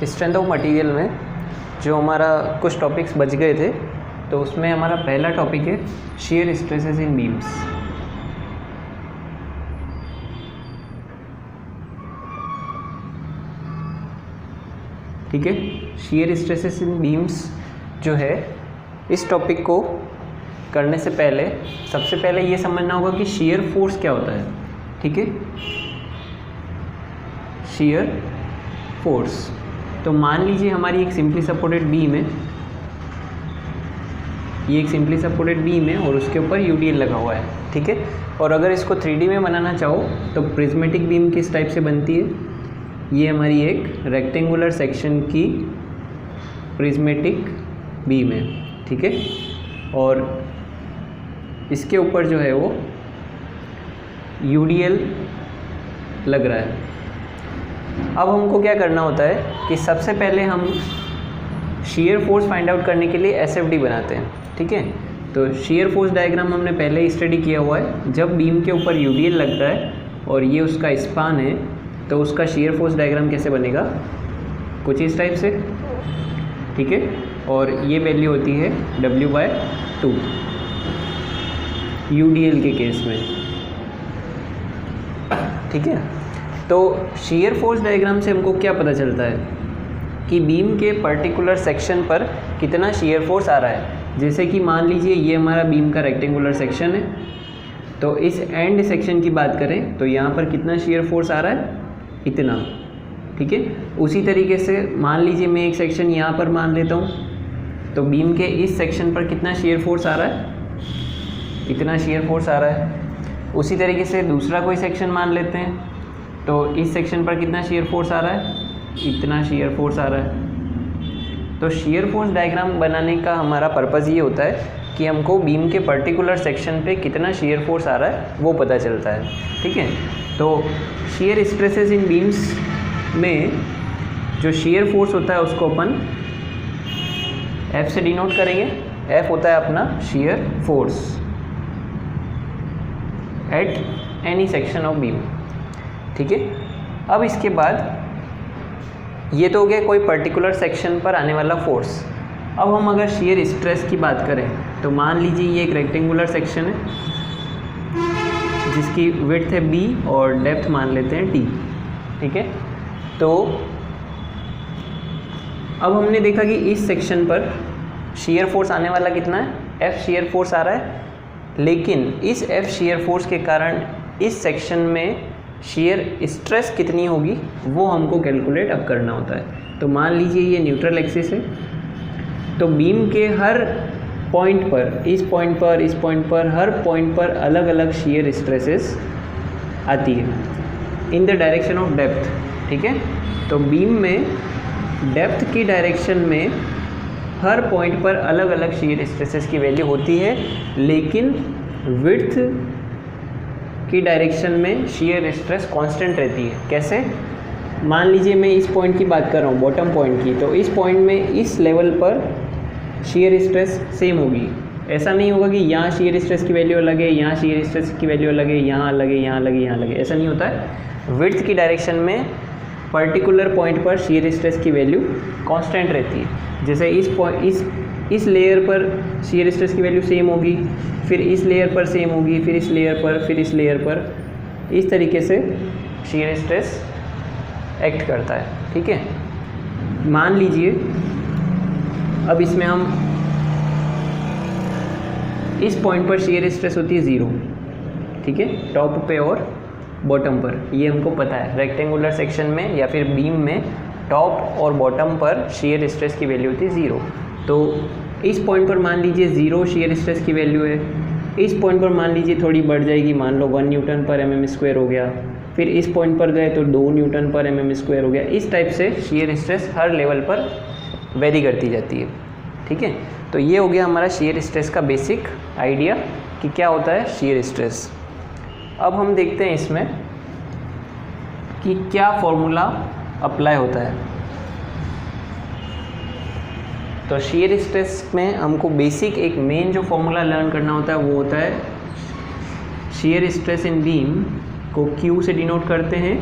Strength of material में जो हमारा कुछ टॉपिक्स बच गए थे, तो उसमें हमारा पहला टॉपिक है शियर स्ट्रेसेस इन बीम्स। ठीक है, शियर स्ट्रेसेस इन बीम्स जो है, इस टॉपिक को करने से पहले सबसे पहले ये समझना होगा कि शियर फोर्स क्या होता है। ठीक है, शियर फोर्स। तो मान लीजिए हमारी एक सिंपली सपोर्टेड बीम है, ये एक सिंपली सपोर्टेड बीम है और उसके ऊपर यूडीएल लगा हुआ है। ठीक है, और अगर इसको 3D में बनाना चाहो तो प्रिज्मेटिक बीम किस टाइप से बनती है, ये हमारी एक रेक्टेंगुलर सेक्शन की प्रिज्मेटिक बीम है। ठीक है, और इसके ऊपर जो है वो यूडीएल लग रहा है। अब हमको क्या करना होता है कि सबसे पहले हम शियर फोर्स फाइंड आउट करने के लिए एसएफडी बनाते हैं। ठीक है, तो शियर फोर्स डायग्राम हमने पहले ही स्टडी किया हुआ है। जब बीम के ऊपर यूडीएल लगता है और ये उसका स्पान है, तो उसका शियर फोर्स डायग्राम कैसे बनेगा, कुछ इस टाइप से। ठीक है, और ये वैल्यू होती है W/2 यूडीएल के केस में। ठीक है, तो शियर फोर्स डायग्राम से हमको क्या पता चलता है कि बीम के पर्टिकुलर सेक्शन पर कितना शियर फोर्स आ रहा है। जैसे कि मान लीजिए ये हमारा बीम का रेक्टेंगुलर सेक्शन है, तो इस एंड सेक्शन की बात करें तो यहाँ पर कितना शियर फोर्स आ रहा है, इतना। ठीक है, उसी तरीके से मान लीजिए मैं एक सेक्शन यहाँ पर मान लेता हूँ, तो बीम के इस सेक्शन पर कितना शियर फोर्स आ रहा है, इतना शियर फोर्स आ रहा है। उसी तरीके से दूसरा कोई सेक्शन मान लेते हैं, तो इस सेक्शन पर कितना शियर फोर्स आ रहा है, इतना शियर फोर्स आ रहा है। तो शियर फोर्स डायग्राम बनाने का हमारा पर्पज़ ये होता है कि हमको बीम के पर्टिकुलर सेक्शन पे कितना शियर फोर्स आ रहा है वो पता चलता है। ठीक है, तो शियर स्ट्रेसेस इन बीम्स में जो शियर फोर्स होता है उसको अपन F से डिनोट करेंगे। F होता है अपना shear force at any section of beam. ठीक है, अब इसके बाद ये तो हो गया कोई पर्टिकुलर सेक्शन पर आने वाला फोर्स। अब हम अगर शियर स्ट्रेस की बात करें तो मान लीजिए ये एक रेक्टेंगुलर सेक्शन है जिसकी विड्थ है b और डेप्थ मान लेते हैं t। ठीक है, तो अब हमने देखा कि इस सेक्शन पर शियर फोर्स आने वाला कितना है, F शियर फोर्स आ रहा है, लेकिन इस F शियर फोर्स के कारण इस सेक्शन में शियर स्ट्रेस कितनी होगी वो हमको कैलकुलेट अब करना होता है। तो मान लीजिए ये न्यूट्रल एक्सिस है, तो बीम के हर पॉइंट पर, इस पॉइंट पर, इस पॉइंट पर, हर पॉइंट पर अलग अलग शियर स्ट्रेसेस आती है in the direction of depth. ठीक है, तो बीम में डेप्थ की डायरेक्शन में हर पॉइंट पर अलग अलग शियर स्ट्रेसेस की वैल्यू होती है, लेकिन विड्थ की डायरेक्शन में शियर स्ट्रेस कांस्टेंट रहती है। कैसे, मान लीजिए मैं इस पॉइंट की बात कर रहा हूँ, बॉटम पॉइंट की, तो इस पॉइंट में इस लेवल पर शियर स्ट्रेस सेम होगी। ऐसा नहीं होगा कि यहाँ शियर स्ट्रेस की वैल्यू अलग है, यहाँ शियर स्ट्रेस की वैल्यू अलग है, यहाँ अलग है, यहाँ अलग है, यहाँ अलग है, ऐसा नहीं होता है। विड्थ की डायरेक्शन में पर्टिकुलर पॉइंट पर शियर स्ट्रेस की वैल्यू कांस्टेंट रहती है। जैसे इस लेयर पर शियर स्ट्रेस की वैल्यू सेम होगी, फिर इस लेयर पर सेम होगी, फिर इस लेयर पर, फिर इस लेयर पर, इस तरीके से शियर स्ट्रेस एक्ट करता है। ठीक है, मान लीजिए अब इसमें हम इस पॉइंट पर शियर स्ट्रेस होती है 0। ठीक है, टॉप पे और बॉटम पर, ये हमको पता है। रेक्टेंगुलर सेक्शन में या फिर बीम में टॉप और बॉटम पर शियर स्ट्रेस की वैल्यू होती है 0। तो इस पॉइंट पर मान लीजिए 0 शियर स्ट्रेस की वैल्यू है, इस पॉइंट पर मान लीजिए थोड़ी बढ़ जाएगी, मान लो 1 न्यूटन पर mm² हो गया, फिर इस पॉइंट पर गए तो 2 न्यूटन पर mm² हो गया। इस टाइप से शियर स्ट्रेस हर लेवल पर वेरी करती जाती है। ठीक है, तो ये हो गया हमारा शियर स्ट्रेस का बेसिक आइडिया कि क्या होता है शियर स्ट्रेस। अब हम देखते हैं इसमें कि क्या फॉर्मूला अप्लाई होता है। तो शियर स्ट्रेस में हमको बेसिक एक मेन जो फॉर्मूला लर्न करना होता है वो होता है शियर स्ट्रेस इन बीम को Q से डिनोट करते हैं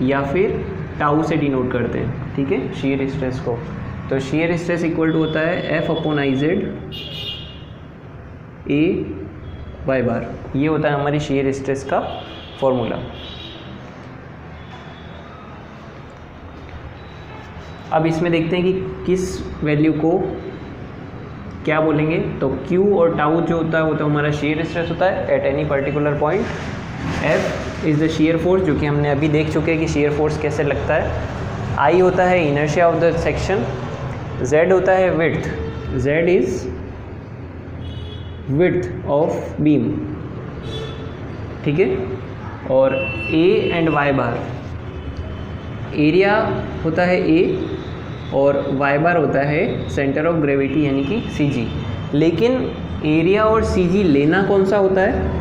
या फिर टाउ से डिनोट करते हैं। ठीक है, शीयर स्ट्रेस को। तो शीयर स्ट्रेस इक्वल टू होता है F/IZ AY बार। ये होता है हमारी शीयर स्ट्रेस का फॉर्मूला। अब इसमें देखते हैं कि किस वैल्यू को क्या बोलेंगे। तो Q और टाउ जो होता है वो तो हमारा शीयर स्ट्रेस होता है at any particular point. F is the shear force, जो कि हमने अभी देख चुके हैं कि शीयर फोर्स कैसे लगता है। I होता है inertia of the section. Z होता है width, Z is width of beam, ठीक है। और A and Y bar, area होता है A और Y बार होता है सेंटर ऑफ ग्रेविटी यानी कि CG। लेकिन एरिया और CG लेना कौन सा होता है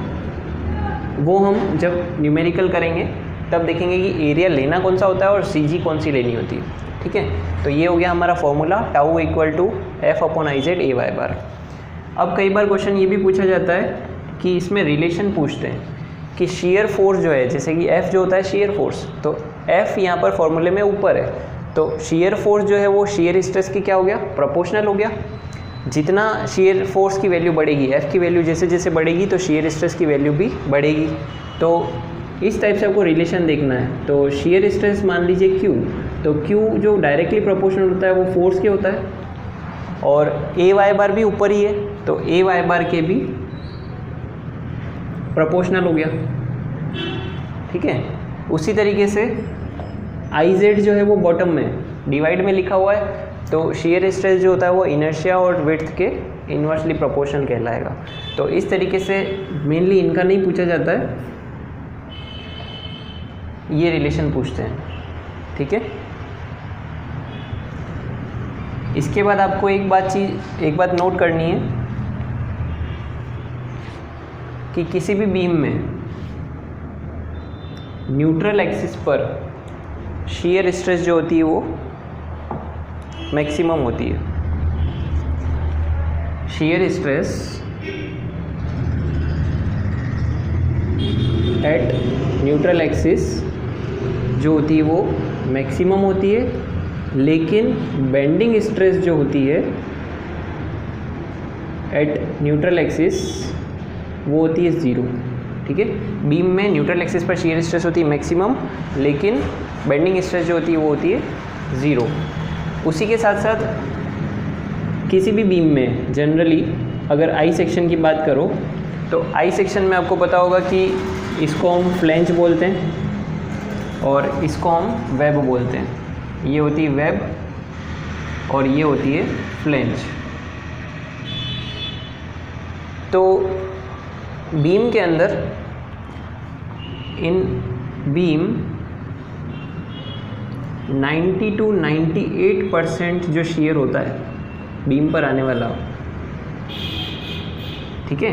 वो हम जब न्यूमेरिकल करेंगे तब देखेंगे कि एरिया लेना कौन सा होता है और CG कौन सी लेनी होती है, ठीक है। तो ये हो गया हमारा formula tau equal to F/IZ AY bar. अब कई बार क्वेश्चन ये भी पूछा जाता है कि इसमें रिलेशन पूछते हैं कि शेयर फोर्स जो है, जैसे कि F जो होता है शेयर फोर्स, तो F यहाँ पर फॉर्मूले में ऊपर है, तो शेयर फोर्स जो है वो शेयर स्ट्रेस की क्या हो गया, प्रोपोर्शनल हो गया। जितना शेयर फोर्स की वैल्यू बढ़ेगी, F की वैल्यू जैसे जैसे बढ़ेगी तो शेयर स्ट्रेस की वैल्यू भी बढ़ेगी। तो इस टाइप से आपको रिलेशन देखना है। तो शेयर स्ट्रेस मान लीजिए Q, तो Q जो डायरेक्टली प्रोपोर्शनल होता है वो फोर्स के होता है, और AY बार भी ऊपर ही है तो AY बार के भी प्रोपोर्शनल हो गया, ठीक है। उसी तरीके से IZ जो है वो बॉटम में डिवाइड में लिखा हुआ है, तो शेयर स्ट्रेस जो होता है वो इनर्शिया और विड्थ के इन्वर्सली प्रोपोर्शनल कहलाएगा। तो इस तरीके से मेनली इनका नहीं पूछा जाता है, ये रिलेशन पूछते हैं, ठीक है। इसके बाद आपको एक बात नोट करनी है कि किसी भी बीम में न्यूट्रल एक्सिस पर शेयर स्ट्रेस जो होती है वो मैक्सिमम होती है। Shear stress eight neutral axis जो होती है वो मैक्सिमम होती है, लेकिन बेंडिंग स्ट्रेस जो होती है एट न्यूट्रल एक्सिस वो होती है 0, ठीक है। बीम में न्यूट्रल एक्सिस पर शेयर स्ट्रेस होती है मैक्सिमम, लेकिन बेंडिंग स्ट्रेस जो होती है वो होती है 0। उसी के साथ साथ किसी भी बीम में जनरली अगर आई सेक्शन की बात करो तो आई सेक्शन में आपको पता होगा कि इसको हम फ्लेंज बोलते हैं और इसको हम वेब बोलते हैं। ये होती है वेब और ये होती है फ्लेंज। तो बीम के अंदर इन बीम 90 to 98% जो शेयर होता है बीम पर आने वाला, ठीक है।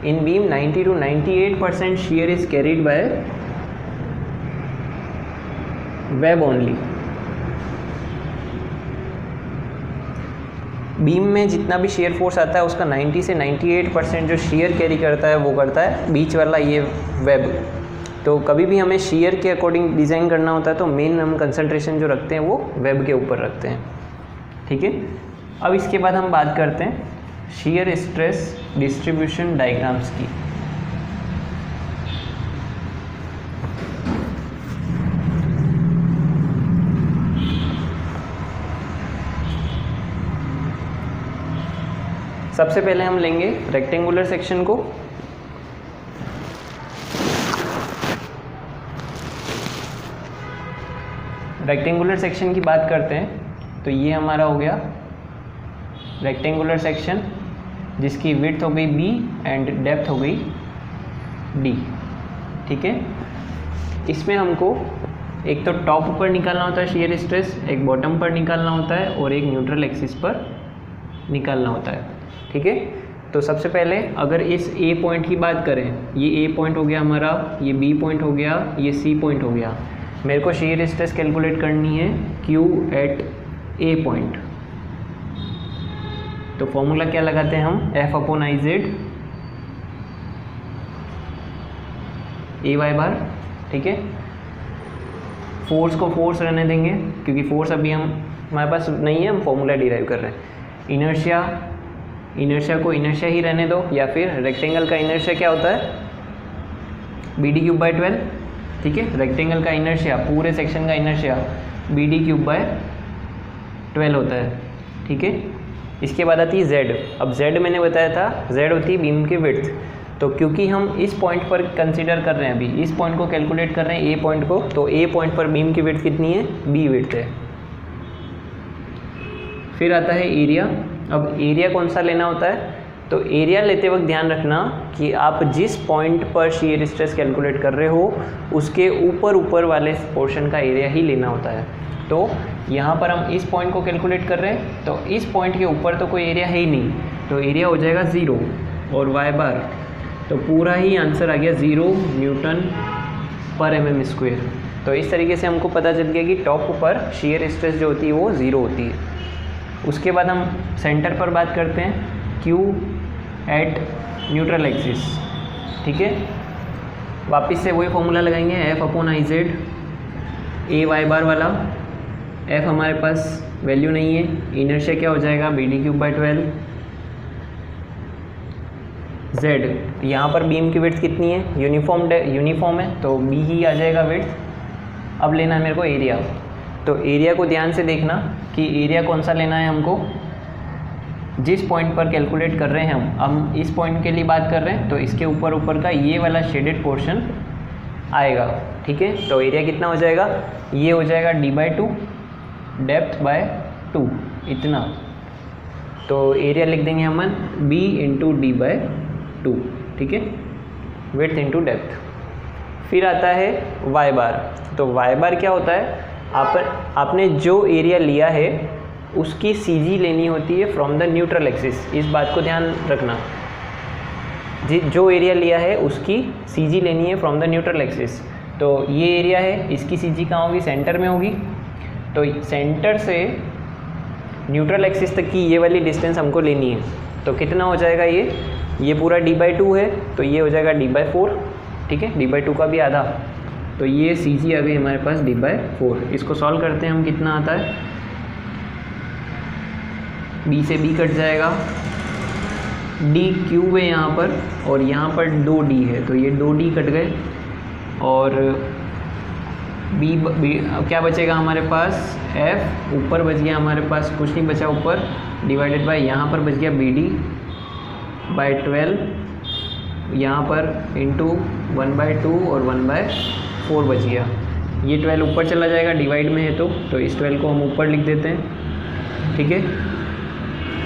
इन beam 90 to 98% share is carried by web only. Beam में जितना भी शेयर फोर्स आता है उसका 90 से 98% जो शेयर कैरी करता है वो करता है बीच वाला ये वेब। तो कभी भी हमें शेयर के अकॉर्डिंग डिज़ाइन करना होता है तो मेन हम कंसंट्रेशन जो रखते हैं वो वेब के ऊपर रखते हैं, ठीक है। अब इसके बाद हम बात करते हैं शेयर स्ट्रेस डिस्ट्रीब्यूशन डायग्राम्स की। सबसे पहले हम लेंगे रेक्टेंगुलर सेक्शन को। रेक्टेंगुलर सेक्शन की बात करते हैं तो ये हमारा हो गया रेक्टेंगुलर सेक्शन, जिसकी विड्थ हो गई b एंड डेप्थ हो गई d, ठीक है। इसमें हमको एक तो टॉप पर निकालना होता है शेयर स्ट्रेस, एक बॉटम पर निकालना होता है और एक न्यूट्रल एक्सिस पर निकालना होता है, ठीक है। तो सबसे पहले अगर इस A पॉइंट की बात करें, ये A पॉइंट हो गया हमारा, ये B पॉइंट हो गया, ये C पॉइंट हो गया। मेरे को शेयर स्ट्रेस कैलकुलेट करनी है Q एट A पॉइंट। तो फॉर्मूला क्या लगाते हैं हम, F/IZ AY बार, ठीक है। फोर्स को फोर्स रहने देंगे क्योंकि फोर्स अभी हमारे पास नहीं है, हम फॉर्मूला डिराइव कर रहे हैं। इनर्शिया को इनर्शिया ही रहने दो, या फिर रेक्टेंगल का इनर्शिया क्या होता है, BD³/12। ठीक है, रेक्टेंगल का इनर्शिया, पूरे सेक्शन का इनर्शिया BD³/12 होता है। ठीक है, इसके बाद आती है Z। अब Z मैंने बताया था, Z होती है बीम की विड्थ। तो क्योंकि हम इस पॉइंट पर कंसीडर कर रहे हैं, अभी इस पॉइंट को कैलकुलेट कर रहे हैं, A पॉइंट को, तो A पॉइंट पर बीम की विड्थ कितनी है, B विड्थ है। फिर आता है एरिया। अब एरिया कौन सा लेना होता है, तो एरिया लेते वक्त ध्यान रखना कि आप जिस पॉइंट पर शियर स्ट्रेस कैलकुलेट कर रहे हो उसके ऊपर वाले पोर्शन का एरिया ही लेना होता है। तो यहाँ पर हम इस पॉइंट को कैलकुलेट कर रहे हैं, तो इस पॉइंट के ऊपर तो कोई एरिया है ही नहीं, तो एरिया हो जाएगा 0 और y बार, तो पूरा ही आंसर आ गया 0 Nm²। तो इस तरीके से हमको पता चल गया कि टॉप पर शियर स्ट्रेस जो होती है वो 0 होती है। उसके बाद हम सेंटर पर बात करते हैं, Q एट न्यूट्रल एक्सिस। ठीक है, वापस से वही फॉर्मूला लगाएंगे, F/IZ, A y बार वाला। F हमारे पास वैल्यू नहीं है, इनर्शिया क्या हो जाएगा, BD³/12। Z, यहाँ पर बीम की विड्थ कितनी है, यूनिफॉर्म है, तो B ही आ जाएगा विड्थ। अब लेना है मेरे को एरिया। तो एरिया को ध्यान से देखना कि एरिया कौन सा लेना है हमको, जिस पॉइंट पर कैलकुलेट कर रहे हैं हम इस पॉइंट के लिए बात कर रहे हैं, तो इसके ऊपर का ये वाला शेडेड पोर्शन आएगा। ठीक है, तो एरिया कितना हो जाएगा, ये हो जाएगा D/2, डेप्थ/2 इतना। तो एरिया लिख देंगे हम B × D/2। ठीक है, विड्थ इंटू डेप्थ। फिर आता है y बार। तो y बार क्या होता है, आपने जो एरिया लिया है उसकी CG लेनी होती है फ्रॉम द न्यूट्रल एक्सिस। इस बात को ध्यान रखना, जो एरिया लिया है उसकी CG लेनी है फ्रॉम द न्यूट्रल एक्सिस। तो ये एरिया है, इसकी CG कहाँ होगी, सेंटर में होगी। तो सेंटर से न्यूट्रल एक्सिस तक की ये वाली डिस्टेंस हमको लेनी है। तो कितना हो जाएगा, ये पूरा D/2 है, तो ये हो जाएगा D/4। ठीक है, D/2 का भी आधा, तो ये CG आ गई हमारे पास D/4। इसको सॉल्व करते हैं हम, कितना आता है, B से B कट जाएगा, D³ है यहाँ पर, और यहाँ पर 2D है, तो ये 2D कट गए, और B क्या बचेगा हमारे पास, F ऊपर बच गया हमारे पास, कुछ नहीं बचा ऊपर, डिवाइडेड बाय यहाँ पर बच गया BD/12, यहाँ पर इंटू 1/2 और 1/4 बच गया। ये 12 ऊपर चला जाएगा, डिवाइड में है तो इस 12 को हम ऊपर लिख देते हैं। ठीक है,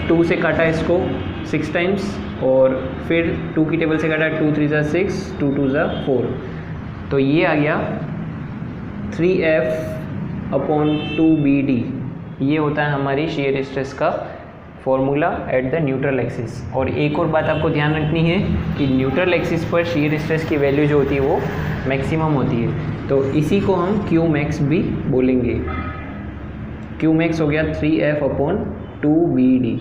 2 से काटा इसको 6 टाइम्स, और फिर 2 की टेबल से काटा, 2 3 × 6, 2 2 × 4, तो ये आ गया 3F/2BD। ये होता है हमारी शियर स्ट्रेस का formula at the neutral axis. और एक और बात आपको ध्यान रखनी है कि न्यूट्रल एक्सिस पर शियर स्ट्रेस की वैल्यू जो होती है वो मैक्सिमम होती है, तो इसी को हम Qmax भी बोलेंगे। Qmax हो गया 3F/2BD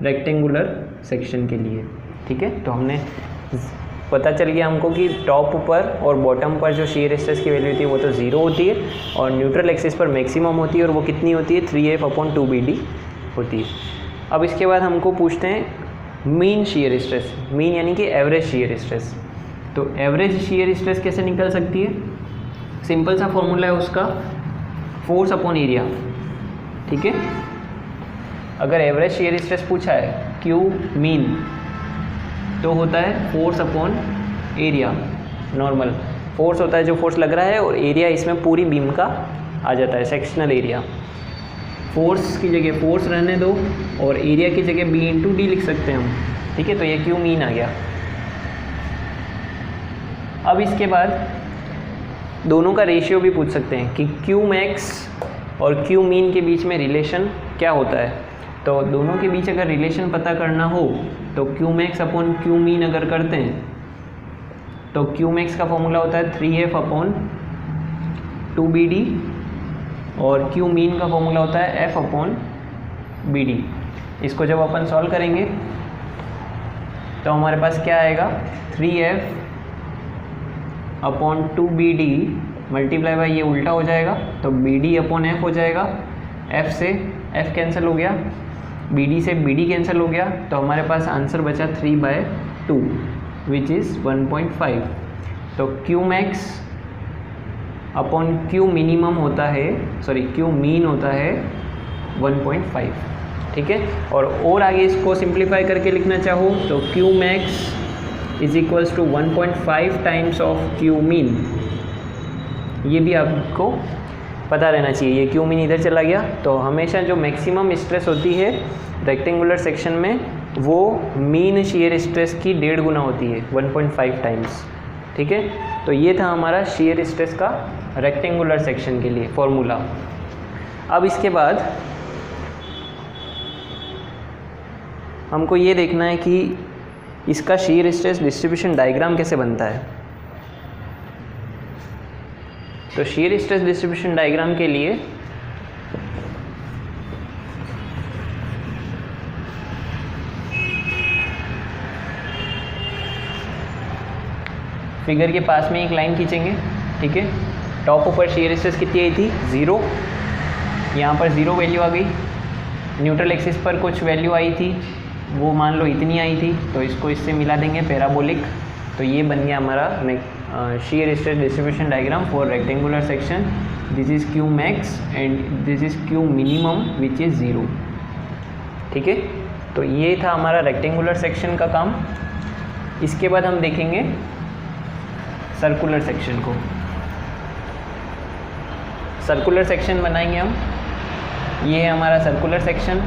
रेक्टेंगुलर सेक्शन के लिए। ठीक है, तो हमने पता चल गया हमको कि टॉप पर और बॉटम पर जो शियर स्ट्रेस की वैल्यू होती है वो तो 0 होती है, और न्यूट्रल एक्सिस पर मैक्सिमम होती है, और वो कितनी होती है, 3F/2BD होती है। अब इसके बाद हमको पूछते हैं मीन शियर स्ट्रेस, मीन यानी कि एवरेज शियर स्ट्रेस। तो एवरेज शियर स्ट्रेस कैसे निकल सकती है, सिंपल सा फॉर्मूला है उसका, फोर्स अपॉन एरिया। ठीक है, अगर एवरेज शियर स्ट्रेस पूछा है Q मीन, तो होता है force upon area. Normal force होता है जो फोर्स लग रहा है, और एरिया इसमें पूरी बीम का आ जाता है, सेक्शनल एरिया। फोर्स की जगह फोर्स रहने दो, और एरिया की जगह B × D लिख सकते हैं हम। ठीक है, तो ये Q मीन आ गया। अब इसके बाद दोनों का रेशियो भी पूछ सकते हैं कि Qmax और Q मीन के बीच में रिलेशन क्या होता है। तो दोनों के बीच अगर रिलेशन पता करना हो तो Qmax/Q मीन अगर करते हैं तो Qmax का फॉर्मूला होता है 3F/2BD, और Q मीन का फॉर्मूला होता है F/BD। इसको जब अपन सॉल्व करेंगे तो हमारे पास क्या आएगा, 3F upon 2BD multiply by ये उल्टा हो जाएगा, तो BD अपॉन F हो जाएगा। F से F कैंसिल हो गया, BD से BD कैंसिल हो गया, तो हमारे पास आंसर बचा 3/2 विच इज़ 1.5। तो Q max upon Q minimum होता है, सॉरी Q मीन होता है 1.5, ठीक है। और आगे इसको सिंप्लीफाई करके लिखना चाहो तो Q max is equals to 1.5 times of Q mean. ये भी आपको पता रहना चाहिए, ये Q मीन इधर चला गया, तो हमेशा जो मैक्सिमम स्ट्रेस होती है रेक्टेंगुलर सेक्शन में वो मीन शियर स्ट्रेस की 1.5 गुना होती है, 1.5 टाइम्स, ठीक है। तो ये था हमारा शियर स्ट्रेस का रेक्टेंगुलर सेक्शन के लिए फॉर्मूला। अब इसके बाद हमको ये देखना है कि इसका शियर स्ट्रेस डिस्ट्रीब्यूशन डायग्राम कैसे बनता है। तो शियर स्ट्रेस डिस्ट्रीब्यूशन डायग्राम के लिए फिगर के पास में एक लाइन खींचेंगे, ठीक है। टॉप ऊपर शियर स्ट्रेस कितनी आई थी 0, यहाँ पर 0 वैल्यू आ गई। न्यूट्रल एक्सिस पर कुछ वैल्यू आई थी, वो मान लो इतनी आई थी, तो इसको इससे मिला देंगे पैराबोलिक। तो ये बन गया हमारा shear stress distribution diagram for rectangular section. This is Q max and this is Q minimum which is 0, ठीक है। तो ये था हमारा रेक्टेंगुलर सेक्शन का काम। इसके बाद हम देखेंगे सर्कुलर सेक्शन को। सर्कुलर सेक्शन बनाएंगे हम। ये है हमारा सर्कुलर सेक्शन।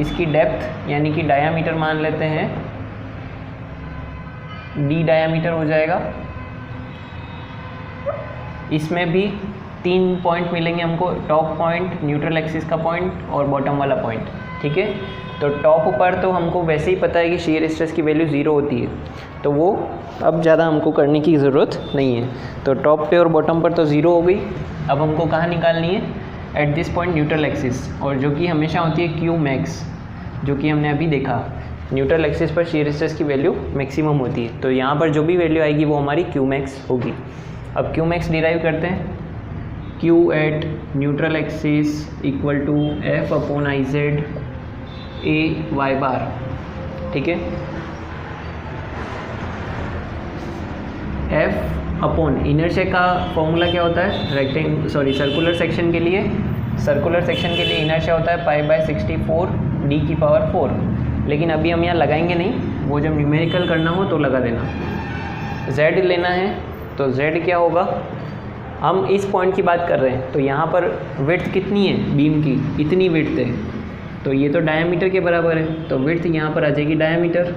इसकी डेप्थ यानी कि डायामीटर मान लेते हैं D डायामीटर हो जाएगा। इसमें भी 3 पॉइंट मिलेंगे हमको, टॉप पॉइंट, न्यूट्रल एक्सिस का पॉइंट और बॉटम वाला पॉइंट, ठीक है। तो टॉप पर तो हमको वैसे ही पता है कि शियर स्ट्रेस की वैल्यू 0 होती है, तो वो अब ज़्यादा हमको करने की ज़रूरत नहीं है। तो टॉप पे और बॉटम पर तो 0 हो गई। अब हमको कहाँ निकालनी है, at this point neutral axis, और जो कि हमेशा होती है Q मैक्स, जो कि हमने अभी देखा न्यूट्रल एक्सिस पर शियर स्ट्रेस की वैल्यू मैक्सिमम होती है। तो यहाँ पर जो भी वैल्यू आएगी वो हमारी Q मैक्स होगी। अब Q मैक्स डिराइव करते हैं। Q at neutral axis equal to F upon IZ A y bar, ठीक है। F अपॉन इनर्शिया का फॉर्मूला क्या होता है सर्कुलर सेक्शन के लिए। सर्कुलर सेक्शन के लिए इनर्शिया होता है π/64 D की पावर 4, लेकिन अभी हम यहाँ लगाएंगे नहीं, वो जब न्यूमेरिकल करना हो तो लगा देना। Z लेना है, तो Z क्या होगा, हम इस पॉइंट की बात कर रहे हैं, तो यहाँ पर विड्थ कितनी है बीम की, इतनी विड्थ है, तो ये तो डायामीटर के बराबर है, तो विड्थ यहाँ पर आ जाएगी डायामीटर।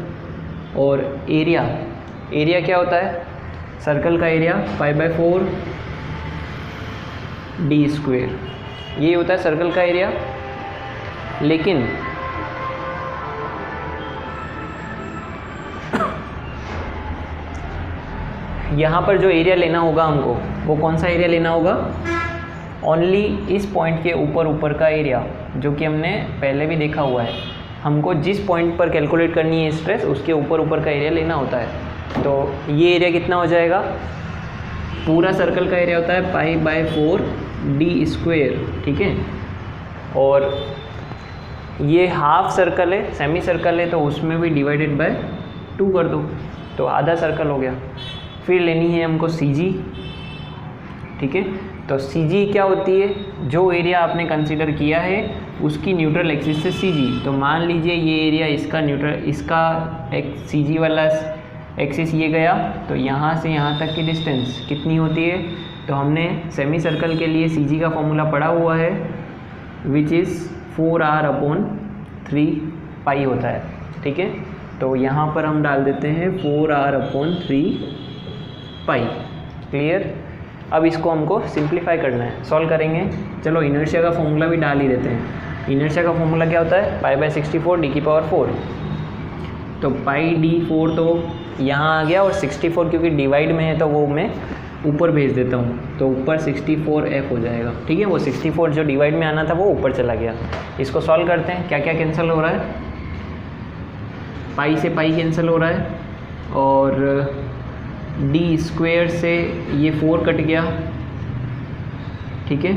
और एरिया क्या होता है, सर्कल का एरिया π/4 D², ये होता है सर्कल का एरिया। लेकिन यहाँ पर जो एरिया लेना होगा हमको, वो कौन सा एरिया लेना होगा, ओनली इस पॉइंट के ऊपर का एरिया, जो कि हमने पहले भी देखा हुआ है। हमको जिस पॉइंट पर कैलकुलेट करनी है स्ट्रेस, उसके ऊपर का एरिया लेना होता है। तो ये एरिया कितना हो जाएगा, पूरा सर्कल का एरिया होता है π/4 D², ठीक है। और ये हाफ सर्कल है, सेमी सर्कल है, तो उसमें भी डिवाइडेड बाय 2 कर दो, तो आधा सर्कल हो गया। फिर लेनी है हमको CG, ठीक है। तो CG क्या होती है, जो एरिया आपने कंसीडर किया है उसकी न्यूट्रल एक्सिस से CG। तो मान लीजिए ये एरिया इसका एक CG वाला एक्सिस ये गया, तो यहाँ से यहाँ तक की डिस्टेंस कितनी होती है, तो हमने सेमी सर्कल के लिए CG का फॉर्मूला पढ़ा हुआ है, विच इज़ 4r/3 पाई होता है, ठीक है। तो यहाँ पर हम डाल देते हैं 4r/3 पाई। क्लियर। अब इसको हमको सिंप्लीफाई करना है, सॉल्व करेंगे। चलो इनर्शिया का फॉर्मूला भी डाल ही देते हैं। इनर्शिया का फॉर्मूला क्या होता है, π/64 D की पावर 4। तो πd4 तो यहाँ आ गया, और 64 क्योंकि डिवाइड में है तो वो मैं ऊपर भेज देता हूँ, तो ऊपर 64F हो जाएगा, ठीक है। वो 64 जो डिवाइड में आना था वो ऊपर चला गया। इसको सॉल्व करते हैं, क्या क्या कैंसिल हो रहा है, पाई से पाई कैंसिल हो रहा है, और डी स्क्वायर से ये 4 कट गया, ठीक है।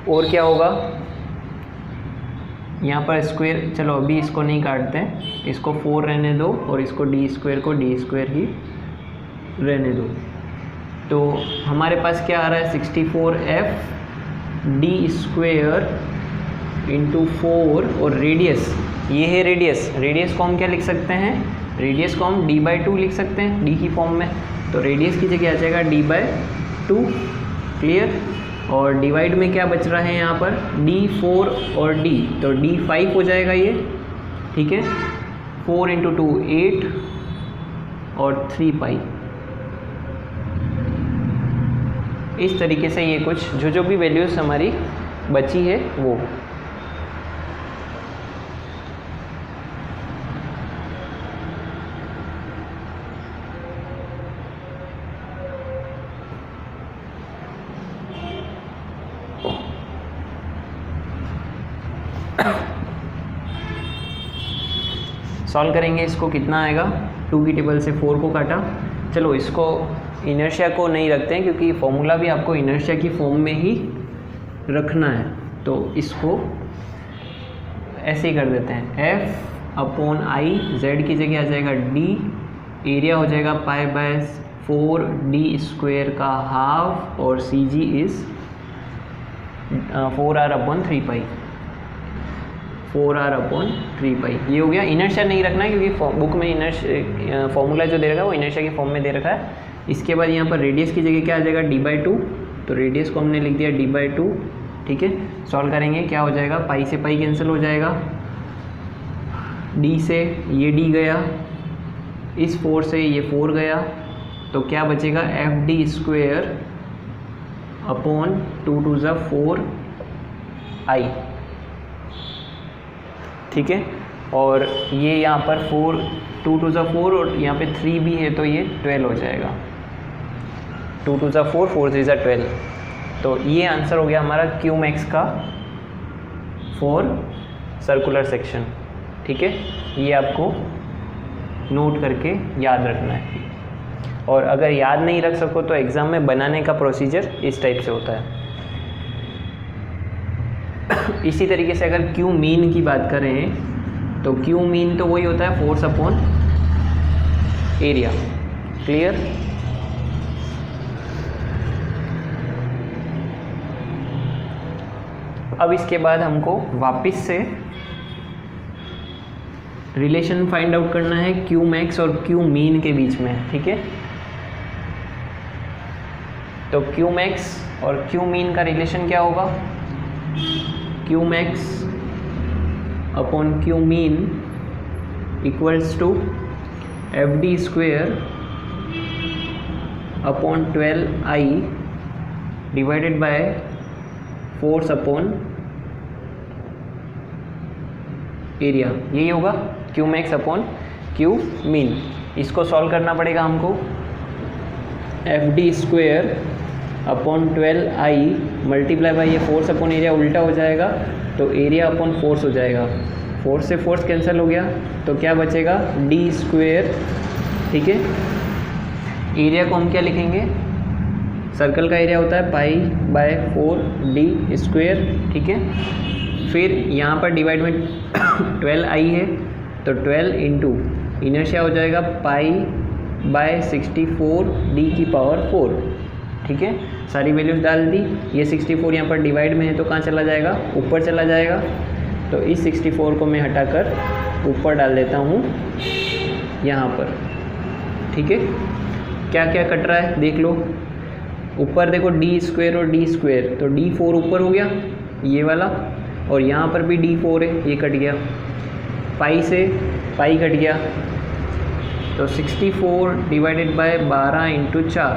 और क्या होगा यहाँ पर स्क्वायर, चलो अभी इसको नहीं काटते हैं, इसको 4 रहने दो और इसको डी स्क्वायर को डी स्क्वायर ही रहने दो। तो हमारे पास क्या आ रहा है 64f डी स्क्वायर इंटू 4 और रेडियस, ये है रेडियस। रेडियस को हम क्या लिख सकते हैं, रेडियस को हम d/2 लिख सकते हैं d की फॉर्म में। तो रेडियस की जगह आ जाएगा d/2, क्लियर। और डिवाइड में क्या बच रहा है यहाँ पर d4 और d, तो d5 हो जाएगा ये, ठीक है। 4 × 2 8 और 3 पाई। इस तरीके से ये कुछ जो भी वैल्यूज़ हमारी बची है वो। सॉल्व करेंगे, इसको कितना आएगा, 2 की टेबल से 4 को काटा। चलो इसको इनर्शिया को नहीं रखते हैं क्योंकि फॉर्मूला भी आपको इनर्शिया की फॉर्म में ही रखना है, तो इसको ऐसे ही कर देते हैं। F/I, Z की जगह आ जाएगा D, एरिया हो जाएगा π/4 D स्क्वायर का हाफ और CG is 4R/3 pi, 4R/3 पाई। ये हो गया। इनर्शिया नहीं रखना है क्योंकि बुक में इनर्शिया फॉर्मूला जो दे रखा है वो इनर्शिया की फॉर्म में दे रखा है। इसके बाद यहाँ पर रेडियस की जगह क्या आ जाएगा d/2, तो रेडियस को हमने लिख दिया d/2, ठीक है। सॉल्व करेंगे, क्या हो जाएगा, पाई से पाई कैंसिल हो जाएगा, d से ये d गया, इस 4 से ये 4 गया, तो क्या बचेगा FD स्क्वायर अपॉन 2 × 4I, ठीक है। और ये यहाँ पर 2 × 4 और यहाँ पे 3 भी है तो ये 12 हो जाएगा, 2 × 4 4 3 12। तो ये आंसर हो गया हमारा Qmax का फॉर सर्कुलर सेक्शन, ठीक है। ये आपको नोट करके याद रखना है, और अगर याद नहीं रख सको तो एग्ज़ाम में बनाने का प्रोसीजर इस टाइप से होता है। इसी तरीके से अगर Q मीन की बात करें तो Q मीन तो वही होता है फोर्स अपॉन एरिया, क्लियर। अब इसके बाद हमको वापस से रिलेशन फाइंड आउट करना है Qmax और Q मीन के बीच में, ठीक है। तो Qmax और Q मीन का रिलेशन क्या होगा, Qmax upon Q mean equals to FD square upon 12I divided by force upon area, यही होगा Qmax अपॉन Q मीन। इसको सॉल्व करना पड़ेगा हमको, FD square upon 12I multiply by ये फोर्स अपॉन एरिया उल्टा हो जाएगा, तो एरिया अपॉन फोर्स हो जाएगा, फोर्स से फोर्स कैंसिल हो गया, तो क्या बचेगा D स्क्वायर, ठीक है। एरिया को हम क्या लिखेंगे, सर्कल का एरिया होता है π/4D स्क्वायर, ठीक है। फिर यहाँ पर डिवाइड में 12I है, तो 12 इंटू इनर्शिया हो जाएगा π/64D की पावर 4, ठीक है। सारी वैल्यूज डाल दी, ये 64 यहाँ पर डिवाइड में है तो कहाँ चला जाएगा, ऊपर चला जाएगा, तो इस 64 को मैं हटाकर ऊपर डाल देता हूँ यहाँ पर, ठीक है। क्या क्या कट रहा है देख लो, ऊपर देखो D स्क्वायर और D स्क्वायर, तो D4 ऊपर हो गया ये वाला, और यहाँ पर भी D4 है, ये कट गया, पाई से पाई कट गया, तो 64 डिवाइडेड बाय 12 इंटू 4,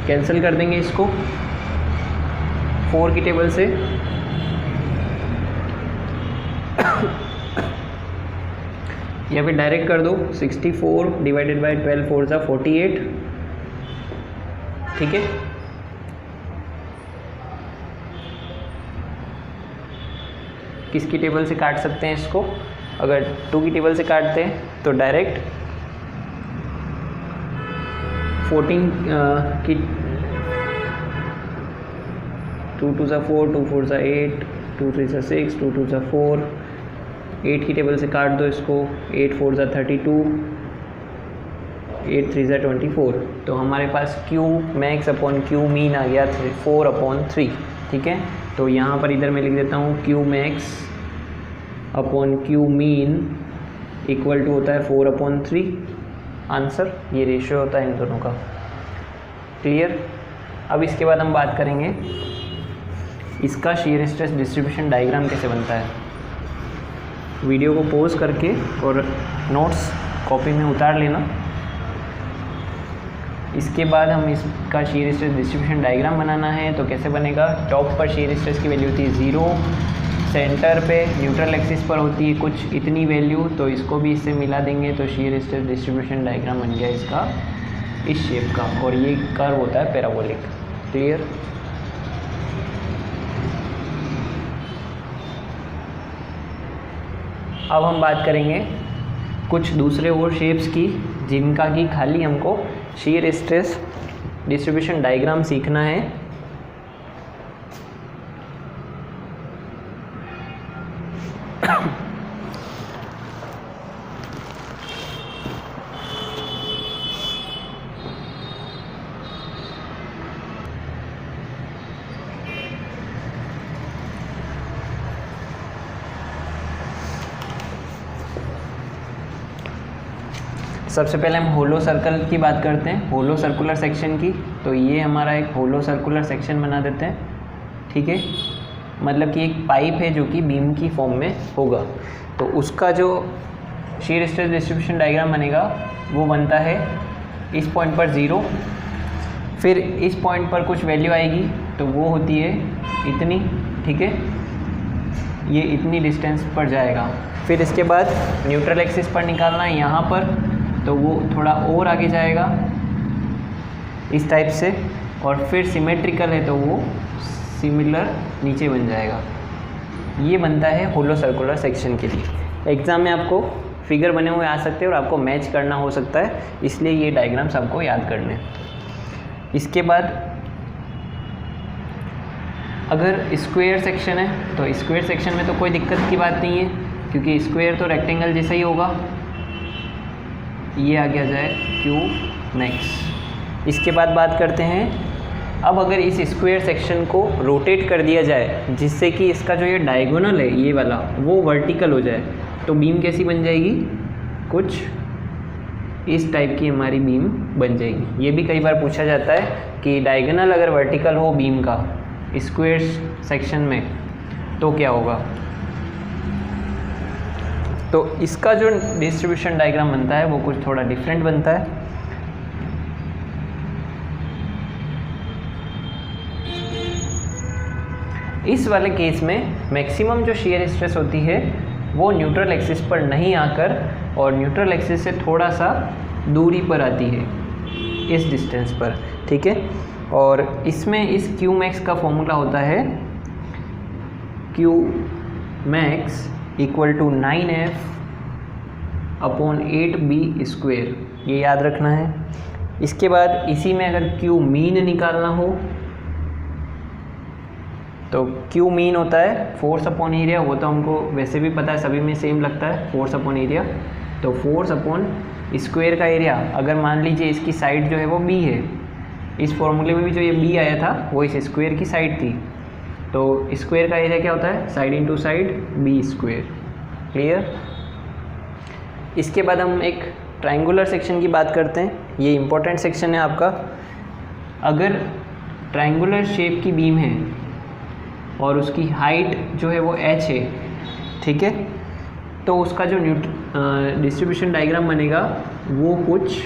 कैंसिल कर देंगे इसको 4 की टेबल से। या फिर डायरेक्ट कर दो, 64 डिवाइडेड बाय 12 4 सा 48, ठीक है। किसकी टेबल से काट सकते हैं इसको? अगर 2 की टेबल से काटते हैं तो डायरेक्ट 14 की 2 2 सा 4, 2 4 सा 8, 2 3 सा 6, 2 2 सा 4, 8 की टेबल से काट दो इसको, 8 4 सा 32, 8 3 सा 24। तो हमारे पास Q max upon Q mean आ गया 4/3, ठीक है। तो यहाँ पर इधर मैं लिख देता हूँ Q max upon Q mean equal to होता है 4/3 आंसर। ये रेशियो होता है इन दोनों का। क्लियर? अब इसके बाद हम बात करेंगे इसका शीयर स्ट्रेस डिस्ट्रीब्यूशन डायग्राम कैसे बनता है। वीडियो को पॉज करके और नोट्स कॉपी में उतार लेना। इसके बाद हम इसका शीयर स्ट्रेस डिस्ट्रीब्यूशन डायग्राम बनाना है। तो कैसे बनेगा? टॉप पर शीयर स्ट्रेस की वैल्यू होती है 0, सेंटर पे न्यूट्रल एक्सिस पर होती है कुछ इतनी वैल्यू, तो इसको भी इससे मिला देंगे तो शीयर स्ट्रेस डिस्ट्रीब्यूशन डायग्राम बन गया इसका इस शेप का, और ये कर्व होता है पैराबोलिक। क्लियर? अब हम बात करेंगे कुछ दूसरे और शेप्स की जिनका कि खाली हमको शीयर स्ट्रेस डिस्ट्रीब्यूशन डायग्राम सीखना है। सबसे पहले हम होलो सर्कल की बात करते हैं, होलो सर्कुलर सेक्शन की। तो ये हमारा एक होलो सर्कुलर सेक्शन बना देते हैं, ठीक है। मतलब कि एक पाइप है जो कि बीम की फॉर्म में होगा। तो उसका जो शीयर स्ट्रेस डिस्ट्रीब्यूशन डायग्राम बनेगा वो बनता है इस पॉइंट पर 0, फिर इस पॉइंट पर कुछ वैल्यू आएगी तो वो होती है इतनी, ठीक है। ये इतनी डिस्टेंस पर जाएगा। फिर इसके बाद न्यूट्रल एक्सिस पर निकालना है यहाँ पर, तो वो थोड़ा और आगे जाएगा इस टाइप से, और फिर सिमेट्रिकल है तो वो सिमिलर नीचे बन जाएगा। ये बनता है होलो सर्कुलर सेक्शन के लिए। एग्ज़ाम में आपको फिगर बने हुए आ सकते हैं और आपको मैच करना हो सकता है, इसलिए ये डायग्राम्स आपको याद करने। इसके बाद अगर स्क्वायर सेक्शन है तो स्क्वायर सेक्शन में तो कोई दिक्कत की बात नहीं है, क्योंकि स्क्वायर तो रेक्टेंगल जैसा ही होगा। ये आ गया जाए Q मैक्स। इसके बाद बात करते हैं अब अगर इस स्क्वायर सेक्शन को रोटेट कर दिया जाए जिससे कि इसका जो ये डायगोनल है ये वाला वो वर्टिकल हो जाए, तो बीम कैसी बन जाएगी? कुछ इस टाइप की हमारी बीम बन जाएगी। ये भी कई बार पूछा जाता है कि डायगोनल अगर वर्टिकल हो बीम का स्क्वायर सेक्शन में तो क्या होगा। तो इसका जो डिस्ट्रीब्यूशन डायग्राम बनता है वो कुछ थोड़ा डिफरेंट बनता है। इस वाले केस में मैक्सिमम जो शियर स्ट्रेस होती है वो न्यूट्रल एक्सिस पर नहीं आकर और न्यूट्रल एक्सिस से थोड़ा सा दूरी पर आती है, इस डिस्टेंस पर, ठीक है। और इसमें इस Q मैक्स का फॉर्मूला होता है Q max equal to 9F upon 8B square, ये याद रखना है। इसके बाद इसी में अगर Q मीन निकालना हो तो Q मीन होता है फोर्स अपॉन एरिया, वो तो हमको वैसे भी पता है, सभी में सेम लगता है फोर्स अपॉन एरिया। तो फोर्स अपॉन स्क्वेयर का एरिया, अगर मान लीजिए इसकी साइड जो है वो B है, इस फॉर्मूले में भी जो ये B आया था वो इस स्क्वेयर की साइड थी, तो स्क्वेयर का एरिया क्या होता है? Side into side B square. Clear? इसके बाद हम एक ट्रायंगुलर सेक्शन की बात करते हैं। ये इंपॉर्टेंट सेक्शन है आपका। अगर ट्रायंगुलर शेप की बीम है और उसकी हाइट जो है वो h है, ठीक है, तो उसका जो डिस्ट्रीब्यूशन डायग्राम बनेगा वो कुछ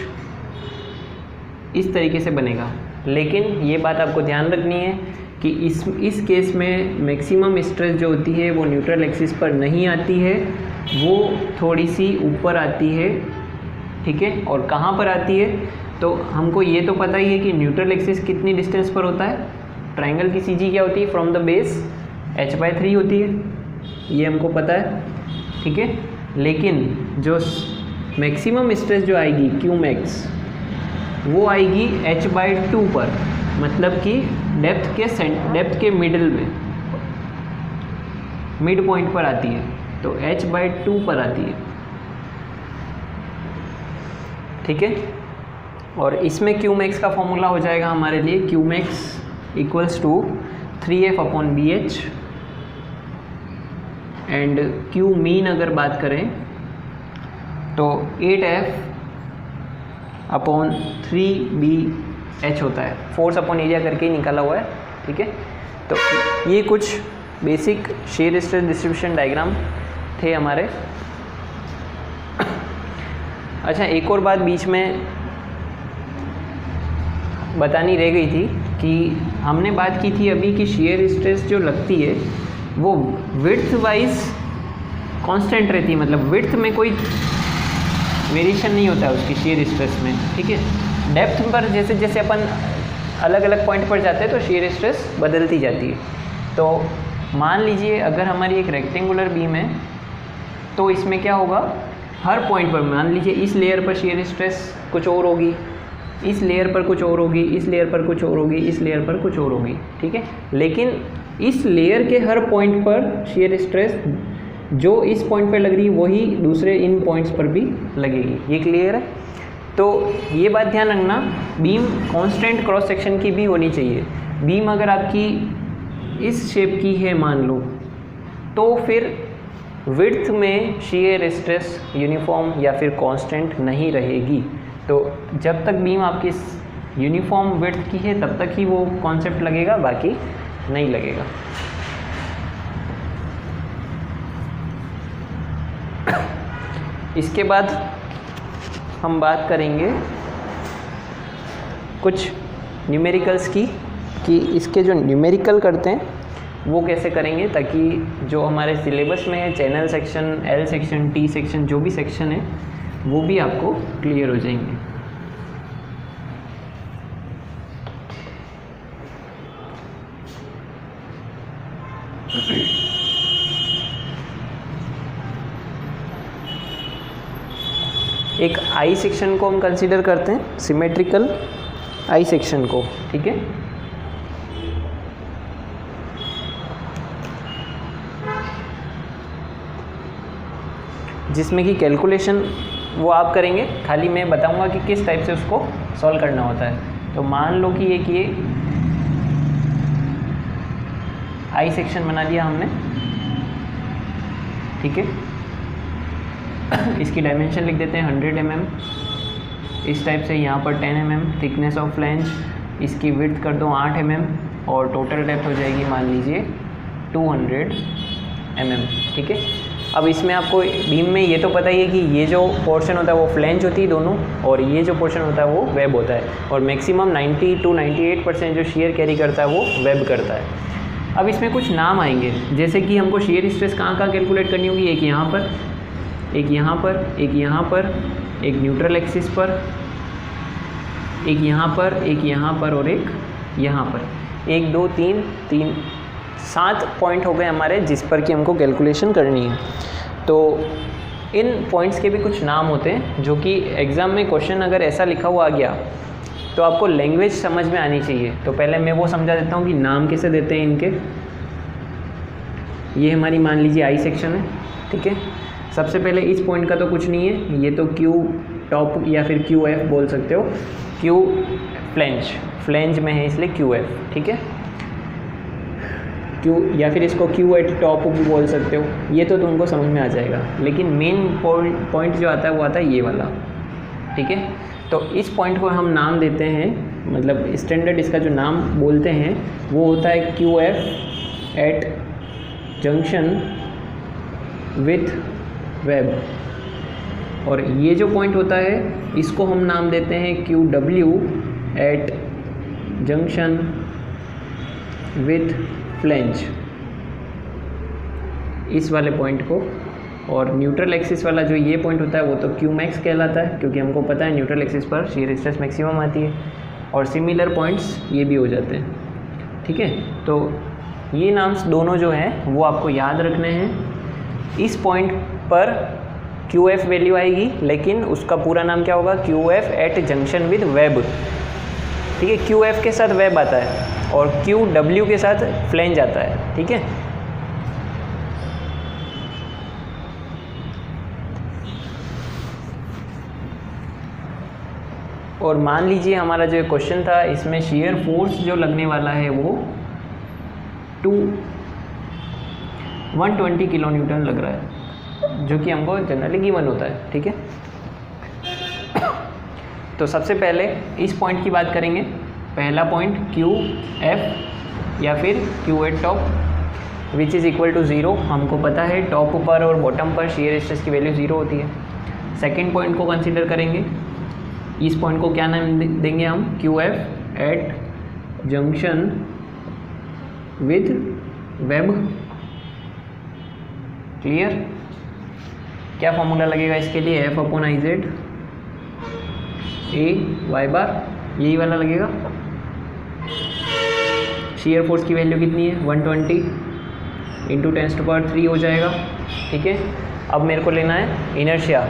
इस तरीके से बनेगा। लेकिन ये बात आपको ध्यान रखनी है कि इस केस में मैक्सिमम स्ट्रेस जो होती है वो न्यूट्रल एक्सिस पर नहीं आती है, वो थोड़ी सी ऊपर आती है, ठीक है। और कहाँ पर आती है? तो हमको ये तो पता ही है कि न्यूट्रल एक्सिस कितनी डिस्टेंस पर होता है। ट्रायंगल की CG क्या होती है? फ्रॉम द बेस h/3 होती है, ये हमको पता है, ठीक है। लेकिन जो मैक्सिमम स्ट्रेस जो आएगी क्यू मैक्स वो आएगी h/2 पर, मतलब कि डेप्थ के मिडिल में, मिड पॉइंट पर आती है, तो h/2 पर आती है, ठीक है। और इसमें क्यू मैक्स का फॉर्मूला हो जाएगा हमारे लिए Q max equals to 3f/bh and Q mean अगर बात करें तो 8f/3bh होता है, फोर्स अपॉन एरिया करके ही निकाला हुआ है, ठीक है। तो ये कुछ basic shear stress distribution diagram थे हमारे। अच्छा, एक और बात बीच में बतानी रह गई थी कि हमने बात की थी अभी कि शेयर स्ट्रेस जो लगती है वो विड्थ वाइज कांस्टेंट रहती है, मतलब विड्थ में कोई वेरिएशन नहीं होता है उसकी शेयर स्ट्रेस में, ठीक है। डेप्थ पर जैसे जैसे अपन अलग अलग पॉइंट पर जाते हैं तो शेयर स्ट्रेस बदलती जाती है। तो मान लीजिए अगर हमारी एक रेक्टेंगुलर बीम है तो इसमें क्या होगा, हर पॉइंट पर मान लीजिए इस लेयर पर शेयर स्ट्रेस कुछ और होगी, इस लेयर पर कुछ और होगी, इस लेयर पर कुछ और होगी, इस लेयर पर कुछ और होगी, ठीक है। लेकिन इस लेयर के हर पॉइंट पर शेयर स्ट्रेस जो इस पॉइंट पर लग रही है वही दूसरे इन पॉइंट्स पर भी लगेगी, ये क्लियर है। तो ये बात ध्यान रखना, बीम कांस्टेंट क्रॉस सेक्शन की भी होनी चाहिए। बीम अगर आपकी इस शेप की है मान लो, तो फिर विड्थ में शेयर स्ट्रेस यूनिफॉर्म या फिर कांस्टेंट नहीं रहेगी। तो जब तक बीम आपकी यूनिफॉर्म विड्थ की है तब तक ही वो कॉन्सेप्ट लगेगा, बाकी नहीं लगेगा। इसके बाद हम बात करेंगे कुछ न्यूमेरिकल्स की, कि इसके जो न्यूमेरिकल करते हैं वो कैसे करेंगे, ताकि जो हमारे सिलेबस में है channel section, L section, T section, जो भी सेक्शन है वो भी आपको क्लियर हो जाएंगे। एक आई सेक्शन को हम कंसीडर करते हैं, सिमेट्रिकल आई सेक्शन को, ठीक है। जिसमें कि कैलकुलेशन वो आप करेंगे, खाली मैं बताऊंगा कि किस टाइप से उसको सॉल्व करना होता है। तो मान लो कि एक ये आई सेक्शन बना दिया हमने, ठीक है। इसकी डायमेंशन लिख देते हैं 100 mm, इस टाइप से। यहाँ पर 10 mm थिकनेस ऑफ फ्लैंज, इसकी विड्थ कर दो 8 mm और टोटल डेप्थ हो जाएगी मान लीजिए 200 mm, ठीक है। अब इसमें आपको बीम में ये तो पता ही है कि ये जो पोर्शन होता है वो फ्लैंज होती है दोनों, और ये जो पोर्शन होता है वो वेब होता है, और मैक्सिमम 90 to 98% जो शेयर कैरी करता है वो वेब करता है। अब इसमें कुछ नाम आएंगे, जैसे कि हमको शेयर स्ट्रेस कहाँ कैलकुलेट करनी होगी, एक यहाँ पर, एक यहाँ पर, एक यहाँ पर, एक न्यूट्रल एक्सिस पर, एक यहाँ पर, एक यहाँ पर और एक यहाँ पर। 1 2 3 3 7 पॉइंट हो गए हमारे जिस पर कि हमको कैलकुलेशन करनी है। तो इन पॉइंट्स के भी कुछ नाम होते हैं, जो कि एग्ज़ाम में क्वेश्चन अगर ऐसा लिखा हुआ आ गया तो आपको लैंग्वेज समझ में आनी चाहिए। तो पहले मैं वो समझा देता हूँ कि नाम कैसे देते हैं इनके। ये हमारी मान लीजिए आई सेक्शन है, ठीक है। सबसे पहले इस पॉइंट का तो कुछ नहीं है, ये तो क्यू टॉप या फिर क्यू एफ बोल सकते हो, क्यू फ्लैंज में है इसलिए क्यू एफ, ठीक है। क्यू या फिर इसको क्यू एट टॉप भी बोल सकते हो, ये तो तुमको समझ में आ जाएगा। लेकिन मेन पॉइंट जो आता है वो आता है ये वाला, ठीक है। तो इस पॉइंट को हम नाम देते हैं, मतलब स्टैंडर्ड इसका जो नाम बोलते हैं वो होता है Q F at junction with web. और ये जो पॉइंट होता है इसको हम नाम देते हैं Q W at junction with flange, इस वाले पॉइंट को। और न्यूट्रल एक्सिस वाला जो ये पॉइंट होता है वो तो क्यू मैक्स कहलाता है, क्योंकि हमको पता है न्यूट्रल एक्सिस पर शेयर स्ट्रेस मैक्सिमम आती है। और सिमिलर पॉइंट्स ये भी हो जाते हैं, ठीक है। तो ये नाम्स दोनों जो हैं वो आपको याद रखने हैं। इस पॉइंट पर QF वैल्यू आएगी, लेकिन उसका पूरा नाम क्या होगा, QF at junction with web. ठीक है, QF के साथ वेब आता है और QW के साथ फ्लेंज आता है। ठीक है, और मान लीजिए हमारा जो क्वेश्चन था इसमें शियर फोर्स जो लगने वाला है वो 120 किलो न्यूटन लग रहा है, जो कि हमको जनरली गिवन होता है। ठीक है, तो सबसे पहले इस पॉइंट की बात करेंगे। पहला पॉइंट QF या फिर Q at top which is equal to 0। हमको पता है टॉप पर और बॉटम पर शियर स्ट्रेस की वैल्यू 0 होती है। सेकेंड पॉइंट को कंसिडर करेंगे। इस पॉइंट को क्या नाम देंगे हम, QF at junction with web. Clear, क्या फॉर्मूला लगेगा इसके लिए, F upon IZ A y bar, यही वाला लगेगा। शियर फोर्स की वैल्यू कितनी है, 120 इंटू 10⁻³ हो जाएगा। ठीक है, अब मेरे को लेना है इनर्शिया,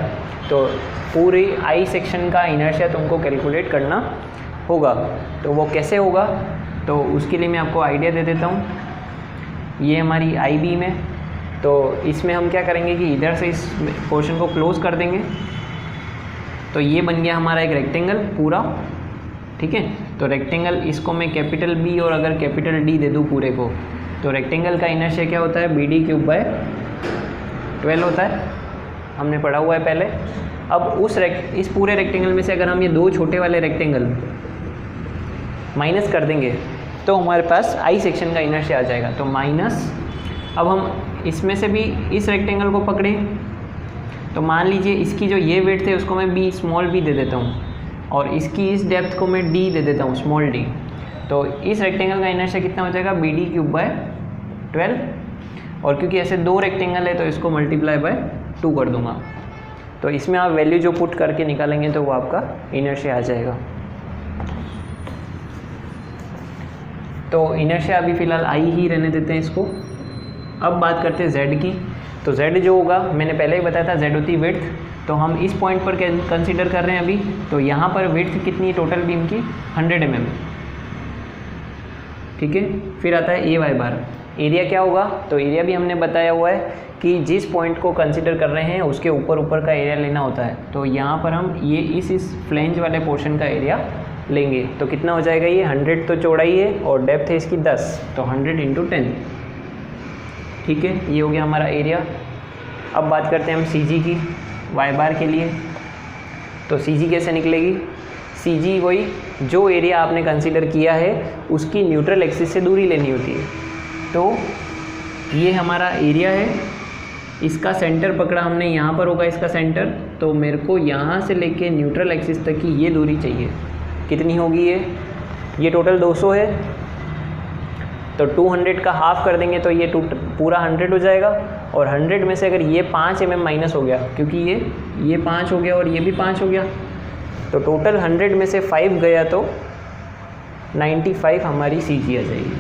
तो पूरी I सेक्शन का इनर्शिया तुमको कैलकुलेट करना होगा। तो वो कैसे होगा, तो उसके लिए मैं आपको आइडिया दे देता हूँ। ये हमारी I बीम है, तो इसमें हम क्या करेंगे कि इधर से इस पोर्शन को क्लोज कर देंगे, तो ये बन गया हमारा एक रेक्टेंगल पूरा। ठीक है, तो रेक्टेंगल इसको मैं कैपिटल B और अगर कैपिटल D दे दूँ पूरे को, तो रेक्टेंगल का इनर्शिया क्या होता है, BD³/12 होता है, हमने पढ़ा हुआ है पहले। अब इस पूरे रेक्टेंगल में से अगर हम ये दो छोटे वाले रेक्टेंगल माइनस कर देंगे तो हमारे पास I सेक्शन का इनर्शिया आ जाएगा। तो माइनस, अब हम इसमें से भी इस रेक्टेंगल को पकड़े, तो मान लीजिए इसकी जो ये वेट थे उसको मैं B स्मॉल b दे देता हूँ और इसकी इस डेप्थ को मैं D दे देता हूँ स्मॉल d। तो इस रेक्टेंगल का इनर्शिया कितना हो जाएगा, BD³/12, और क्योंकि ऐसे दो रेक्टेंगल है तो इसको मल्टीप्लाई बाय 2 कर दूंगा। तो इसमें आप वैल्यू जो पुट करके निकालेंगे तो वो आपका इनर्शिया आ जाएगा। तो इनर्शिया अभी फ़िलहाल I ही रहने देते हैं इसको। अब बात करते हैं Z की। तो Z जो होगा, मैंने पहले ही बताया था Z होती है विड्थ, तो हम इस पॉइंट पर कंसीडर कर रहे हैं अभी। तो यहाँ पर विड्थ कितनी है टोटल बीम की, 100 mm। ठीक है, फिर आता है AY बार। एरिया क्या होगा, तो एरिया भी हमने बताया हुआ है कि जिस पॉइंट को कंसीडर कर रहे हैं उसके ऊपर का एरिया लेना होता है। तो यहाँ पर हम ये इस फ्लेंज वाले पोर्शन का एरिया लेंगे। तो कितना हो जाएगा, ये 100 तो चौड़ाई है और डेप्थ है इसकी 10, तो 100 × 10। ठीक है, ये हो गया हमारा एरिया। अब बात करते हैं हम CG की, Y बार के लिए। तो CG कैसे निकलेगी, CG वही जो एरिया आपने कंसीडर किया है उसकी न्यूट्रल एक्सिस से दूरी लेनी होती है। तो ये हमारा एरिया है, इसका सेंटर पकड़ा हमने, यहाँ पर होगा इसका सेंटर, तो मेरे को यहाँ से लेके न्यूट्रल एक्सिस तक की ये दूरी चाहिए। कितनी होगी ये टोटल 200 है, तो 200 का हाफ कर देंगे तो ये पूरा 100 हो जाएगा। और 100 में से अगर ये 5 mm माइनस हो गया, क्योंकि ये 5 हो गया और ये भी 5 हो गया, तो टोटल 100 में से 5 गया तो 95 हमारी CG आ जाएगी।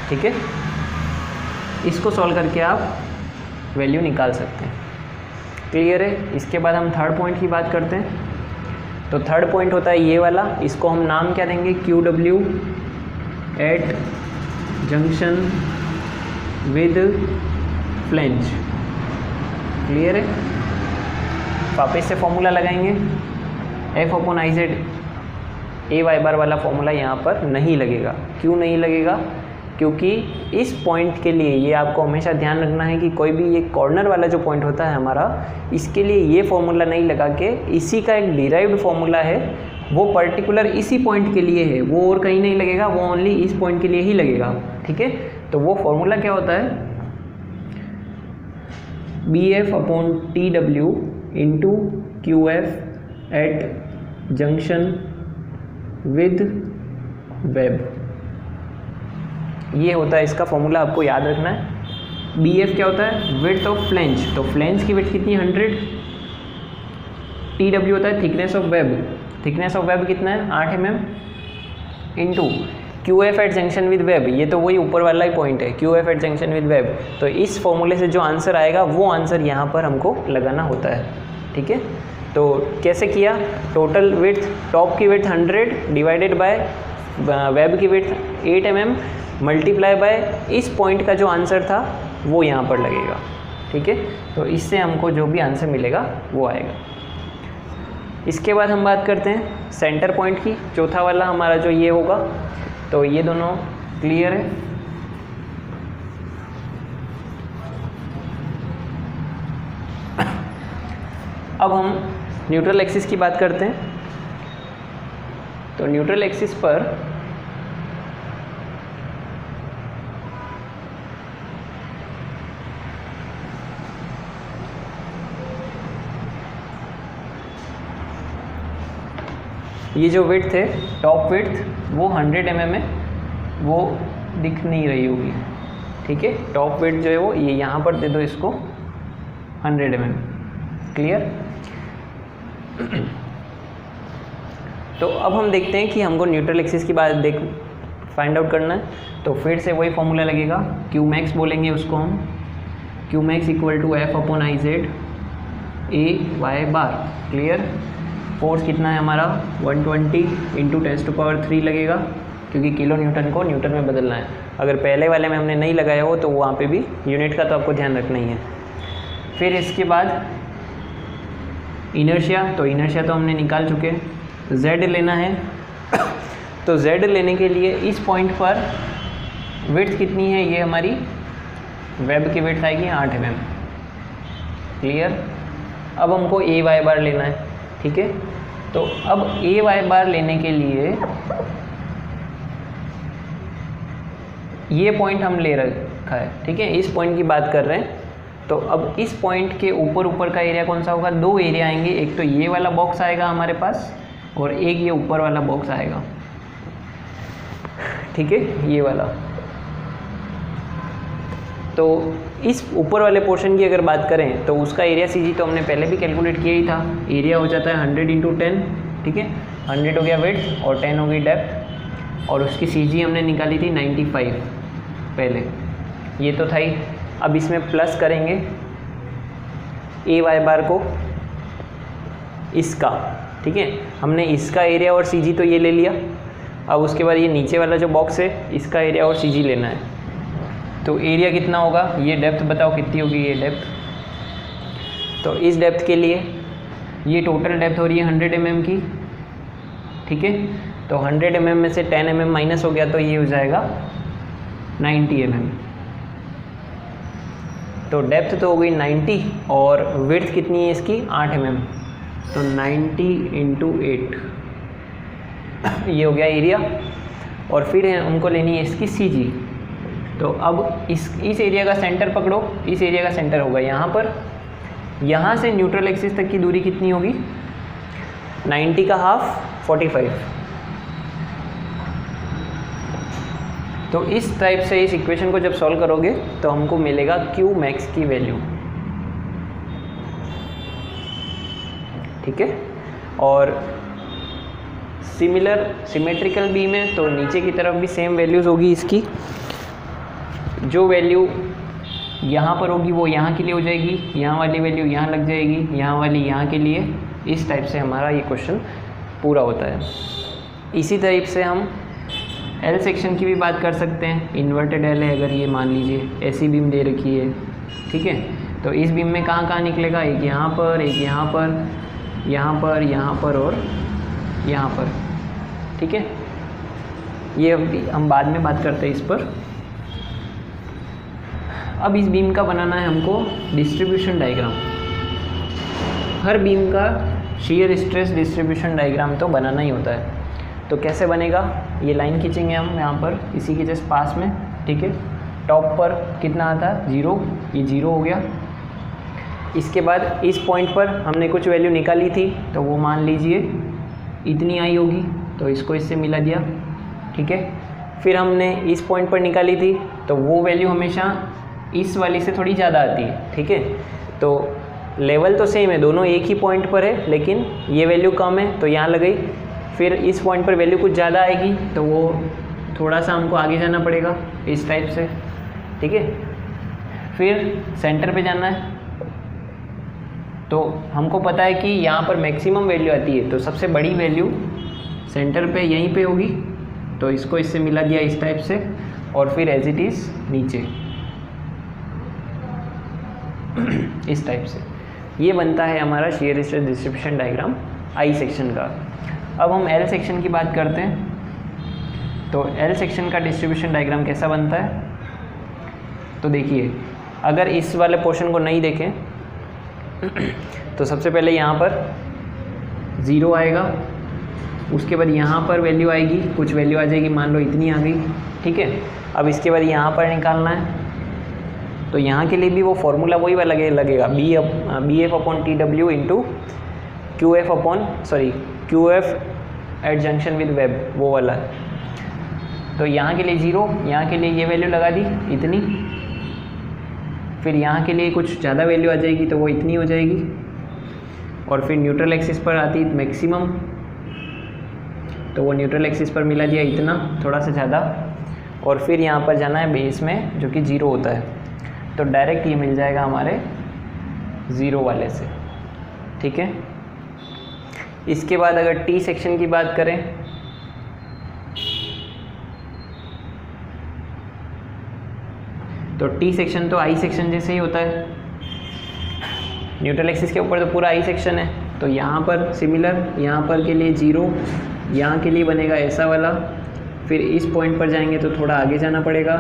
ठीक है, इसको सॉल्व करके आप वैल्यू निकाल सकते हैं। क्लियर है। इसके बाद हम थर्ड पॉइंट की बात करते हैं। तो थर्ड पॉइंट होता है ये वाला, इसको हम नाम क्या देंगे, QW at junction with flange. Clear है। वापस से फॉर्मूला लगाएंगे, F upon IZ AY bar वाला फॉर्मूला यहाँ पर नहीं लगेगा। क्यों नहीं लगेगा, क्योंकि इस पॉइंट के लिए ये आपको हमेशा ध्यान रखना है कि कोई भी ये कॉर्नर वाला जो पॉइंट होता है हमारा, इसके लिए ये फॉर्मूला नहीं लगा के इसी का एक डिराइव्ड फॉर्मूला है, वो पर्टिकुलर इसी पॉइंट के लिए है, वो और कहीं नहीं लगेगा, वो ओनली इस पॉइंट के लिए ही लगेगा। ठीक है, तो वो फॉर्मूला क्या होता है, BF upon TW into QF at junction with web. ये होता है इसका फॉर्मूला, आपको याद रखना है। BF क्या होता है, विड्थ ऑफ फ्लेंज, तो फ्लेंज की विड्थ कितनी है 100। TW होता है thickness of web, thickness of web कितना है 8 mm, into Q F at junction with web, ये तो वही ऊपर वाला ही पॉइंट है, Q F at junction with web. तो इस फॉर्मूले से जो आंसर आएगा वो आंसर यहाँ पर हमको लगाना होता है, ठीक है। तो कैसे किया, टोटल विड्थ, टॉप की विड्थ 100 डिवाइडेड बाय वेब की विड्थ 8 mm मल्टीप्लाई बाय इस पॉइंट का जो आंसर था वो यहाँ पर लगेगा, ठीक है। तो इससे हमको जो भी आंसर मिलेगा वो आएगा। इसके बाद हम बात करते हैं सेंटर पॉइंट की, चौथा वाला हमारा जो ये होगा। तो ये दोनों क्लियर है। अब हम न्यूट्रल एक्सिस की बात करते हैं। तो न्यूट्रल एक्सिस पर ये जो विड्थ है, टॉप विड्थ वो 100 mm है, वो दिख नहीं रही होगी, ठीक है। टॉप विड्थ जो है वो ये यहाँ पर दे दो इसको 100 mm, क्लियर। तो अब हम देखते हैं कि हमको न्यूट्रल एक्सिस की बात फाइंड आउट करना है। तो फिर से वही फॉर्मूला लगेगा, क्यू मैक्स बोलेंगे उसको हम, Q max equal to F upon I Z A Y bar, clear. Force कितना है हमारा 120 इंटू 10⁻³ लगेगा, क्योंकि किलो न्यूटन को न्यूटन में बदलना है। अगर पहले वाले में हमने नहीं लगाया हो तो वहाँ पे भी यूनिट का तो आपको ध्यान रखना ही है। फिर इसके बाद इनर्शिया, तो इनर्शिया तो हमने निकाल चुके, z लेना है। तो z लेने के लिए इस पॉइंट पर विड्थ कितनी है, ये हमारी वेब की विड्थ आएगी 8 mm, क्लियर। अब हमको ए वाई बार लेना है, ठीक है। तो अब ए वाई बार लेने के लिए ये पॉइंट हम ले रखा है, ठीक है, इस पॉइंट की बात कर रहे हैं। तो अब इस पॉइंट के ऊपर का एरिया कौन सा होगा, दो एरिया आएंगे, एक तो ये वाला बॉक्स आएगा हमारे पास और एक ये ऊपर वाला बॉक्स आएगा, ठीक है, ये वाला। तो इस ऊपर वाले पोर्शन की अगर बात करें तो उसका एरिया सी जी तो हमने पहले भी कैलकुलेट किया ही था, एरिया हो जाता है 100 × 10, ठीक है। 100 हो गया विड्थ और 10 हो गई डेप्थ, और उसकी सी जी हमने निकाली थी 95 पहले, ये तो था ही। अब इसमें प्लस करेंगे ए वाई बार को इसका, ठीक है। हमने इसका एरिया और सी जी तो ये ले लिया। अब उसके बाद ये नीचे वाला जो बॉक्स है इसका एरिया और सी जी लेना है। तो एरिया कितना होगा, ये डेप्थ बताओ कितनी होगी, ये डेप्थ। तो इस डेप्थ के लिए ये टोटल डेप्थ हो रही है 100 mm की, ठीक है। तो 100 mm में से 10 mm माइनस हो गया तो ये हो जाएगा 90 mm। तो डेप्थ तो हो गई 90 और विड्थ कितनी है इसकी 8 mm, तो 90 × 8 ये हो गया एरिया। और फिर उनको लेनी है इसकी सी जी। तो अब इस एरिया का सेंटर पकड़ो, इस एरिया का सेंटर होगा यहाँ पर। यहाँ से न्यूट्रल एक्सिस तक की दूरी कितनी होगी, 90 का हाफ 45। तो इस टाइप से इस इक्वेशन को जब सॉल्व करोगे तो हमको मिलेगा क्यू मैक्स की वैल्यू, ठीक है। और सिमेट्रिकल बीम है तो नीचे की तरफ भी सेम वैल्यूज़ होगी इसकी। जो वैल्यू यहाँ पर होगी वो यहाँ के लिए हो जाएगी, यहाँ वाली वैल्यू यहाँ लग जाएगी, यहाँ वाली यहाँ के लिए। इस टाइप से हमारा ये क्वेश्चन पूरा होता है। इसी टाइप से हम एल सेक्शन की भी बात कर सकते हैं। इन्वर्टेड एल है, अगर ये मान लीजिए ऐसी बीम दे रखी है, ठीक है। तो इस बीम में कहाँ कहाँ निकलेगा, एक यहाँ पर, एक यहाँ पर, यहाँ पर, यहाँ पर और यहाँ पर, ठीक है। ये हम बाद में बात करते हैं इस पर। अब इस बीम का बनाना है हमको डिस्ट्रीब्यूशन डायग्राम। हर बीम का शियर स्ट्रेस डिस्ट्रीब्यूशन डायग्राम तो बनाना ही होता है। तो कैसे बनेगा, ये लाइन खींचेंगे हम यहाँ पर इसी के जस्ट पास में, ठीक है। टॉप पर कितना आता है 0, ये 0 हो गया। इसके बाद इस पॉइंट पर हमने कुछ वैल्यू निकाली थी तो वो मान लीजिए इतनी आई होगी, तो इसको इससे मिला दिया, ठीक है। फिर हमने इस पॉइंट पर निकाली थी तो वो वैल्यू हमेशा इस वाली से थोड़ी ज़्यादा आती है, ठीक है। तो लेवल तो सेम है, दोनों एक ही पॉइंट पर है, लेकिन ये वैल्यू कम है तो यहाँ लगाई। फिर इस पॉइंट पर वैल्यू कुछ ज़्यादा आएगी तो वो थोड़ा सा हमको आगे जाना पड़ेगा इस टाइप से, ठीक है। फिर सेंटर पे जाना है, तो हमको पता है कि यहाँ पर मैक्सिमम वैल्यू आती है, तो सबसे बड़ी वैल्यू सेंटर पे यहीं पे होगी, तो इसको इससे मिला दिया इस टाइप से, और फिर एज इट इज़ नीचे इस टाइप से। ये बनता है हमारा shear stress distribution diagram I section का। अब हम एल सेक्शन की बात करते हैं। तो एल सेक्शन का डिस्ट्रीब्यूशन डायग्राम कैसा बनता है, तो देखिए, अगर इस वाले पोर्शन को नहीं देखें तो सबसे पहले यहाँ पर 0 आएगा, उसके बाद यहाँ पर वैल्यू आएगी, कुछ वैल्यू आ जाएगी, मान लो इतनी आ गई, ठीक है। अब इसके बाद यहाँ पर निकालना है, तो यहाँ के लिए भी वो फॉर्मूला वही वाला लगेगा, B F upon T W into Q F at junction with web, वो वाला। तो यहाँ के लिए 0, यहाँ के लिए ये वैल्यू लगा दी इतनी, फिर यहाँ के लिए कुछ ज़्यादा वैल्यू आ जाएगी तो वो इतनी हो जाएगी, और फिर न्यूट्रल एक्सिस पर आती मैक्सिमम, तो वो न्यूट्रल एक्सिस पर मिला दिया इतना, थोड़ा सा ज़्यादा, और फिर यहाँ पर जाना है बेस में जो कि 0 होता है, तो डायरेक्ट ये मिल जाएगा हमारे 0 वाले से, ठीक है। इसके बाद अगर टी सेक्शन की बात करें, तो टी सेक्शन तो आई सेक्शन जैसे ही होता है, न्यूट्रल एक्सिस के ऊपर तो पूरा आई सेक्शन है, तो यहाँ पर सिमिलर, यहाँ पर के लिए 0, यहाँ के लिए बनेगा ऐसा वाला, फिर इस पॉइंट पर जाएंगे तो थोड़ा आगे जाना पड़ेगा,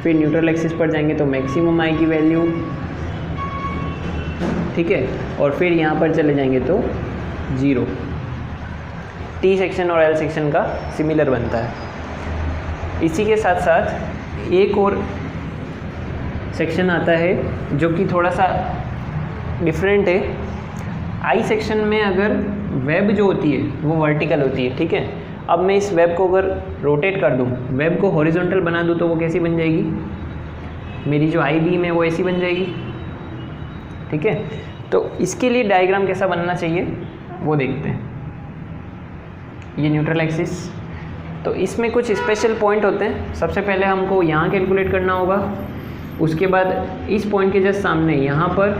फिर न्यूट्रल एक्सिस पर जाएंगे तो मैक्सिमम आएगी वैल्यू, ठीक है, और फिर यहाँ पर चले जाएंगे तो 0। टी सेक्शन और एल सेक्शन का सिमिलर बनता है। इसी के साथ साथ एक और सेक्शन आता है जो कि थोड़ा सा डिफरेंट है। आई सेक्शन में अगर वेब जो होती है वो वर्टिकल होती है, ठीक है। अब मैं इस वेब को अगर रोटेट कर दूं, वेब को हॉरिजॉन्टल बना दूं, तो वो कैसी बन जाएगी, मेरी जो आई बीम है वो ऐसी बन जाएगी, ठीक है। तो इसके लिए डायग्राम कैसा बनना चाहिए वो देखते हैं। ये न्यूट्रल एक्सिस, तो इसमें कुछ स्पेशल पॉइंट होते हैं। सबसे पहले हमको यहाँ कैलकुलेट करना होगा, उसके बाद इस पॉइंट के जस्ट सामने यहाँ पर,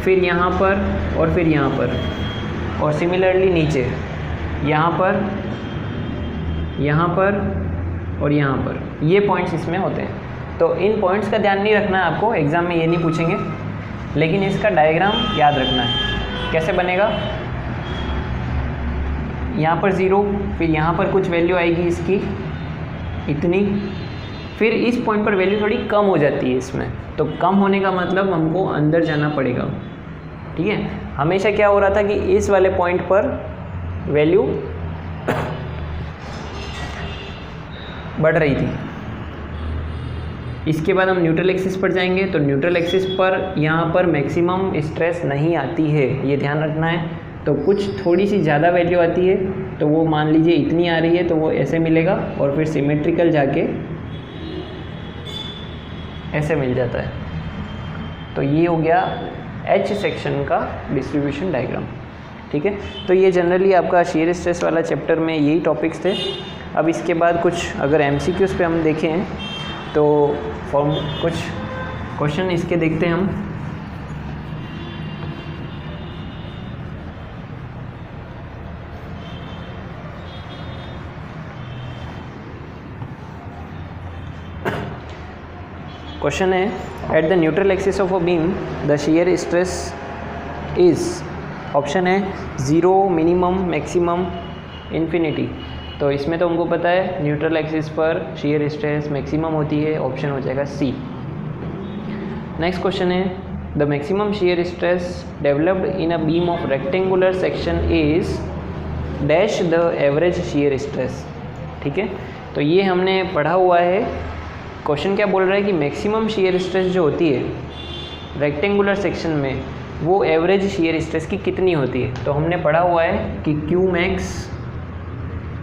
फिर यहाँ पर, और फिर यहाँ पर, और सिमिलरली नीचे यहाँ पर, यहाँ पर और यहाँ पर, ये पॉइंट्स इसमें होते हैं। तो इन पॉइंट्स का ध्यान नहीं रखना है आपको, एग्ज़ाम में ये नहीं पूछेंगे, लेकिन इसका डायग्राम याद रखना है। कैसे बनेगा, यहाँ पर 0, फिर यहाँ पर कुछ वैल्यू आएगी इसकी इतनी, फिर इस पॉइंट पर वैल्यू थोड़ी कम हो जाती है इसमें, तो कम होने का मतलब हमको अंदर जाना पड़ेगा, ठीक है। हमेशा क्या हो रहा था कि इस वाले पॉइंट पर वैल्यू बढ़ रही थी। इसके बाद हम न्यूट्रल एक्सिस पर जाएंगे, तो न्यूट्रल एक्सिस पर यहाँ पर मैक्सिमम स्ट्रेस नहीं आती है, ये ध्यान रखना है। तो कुछ थोड़ी सी ज़्यादा वैल्यू आती है, तो वो मान लीजिए इतनी आ रही है, तो वो ऐसे मिलेगा, और फिर सिमेट्रिकल जाके ऐसे मिल जाता है। तो ये हो गया एच सेक्शन का डिस्ट्रीब्यूशन डायग्राम, ठीक है। तो ये जनरली आपका शियर स्ट्रेस वाला चैप्टर में यही टॉपिक्स थे। अब इसके बाद कुछ अगर एमसीक्यूज़ पे हम देखें तो कुछ क्वेश्चन इसके देखते हैं हम। क्वेश्चन है, at the neutral axis of a beam the shear stress is, option है 0, मिनिमम, मैक्सिमम, इन्फिनिटी। तो इसमें तो हमको पता है न्यूट्रल एक्सिस पर शियर स्ट्रेस मैक्सिमम होती है, ऑप्शन हो जाएगा सी। नेक्स्ट क्वेश्चन है, the maximum shear stress developed in a beam of rectangular section is dash the average shear stress, ठीक है। तो ये हमने पढ़ा हुआ है। क्वेश्चन क्या बोल रहा है कि मैक्सिमम शियर स्ट्रेस जो होती है रेक्टेंगुलर सेक्शन में, वो एवरेज शियर स्ट्रेस की कितनी होती है। तो हमने पढ़ा हुआ है कि Q max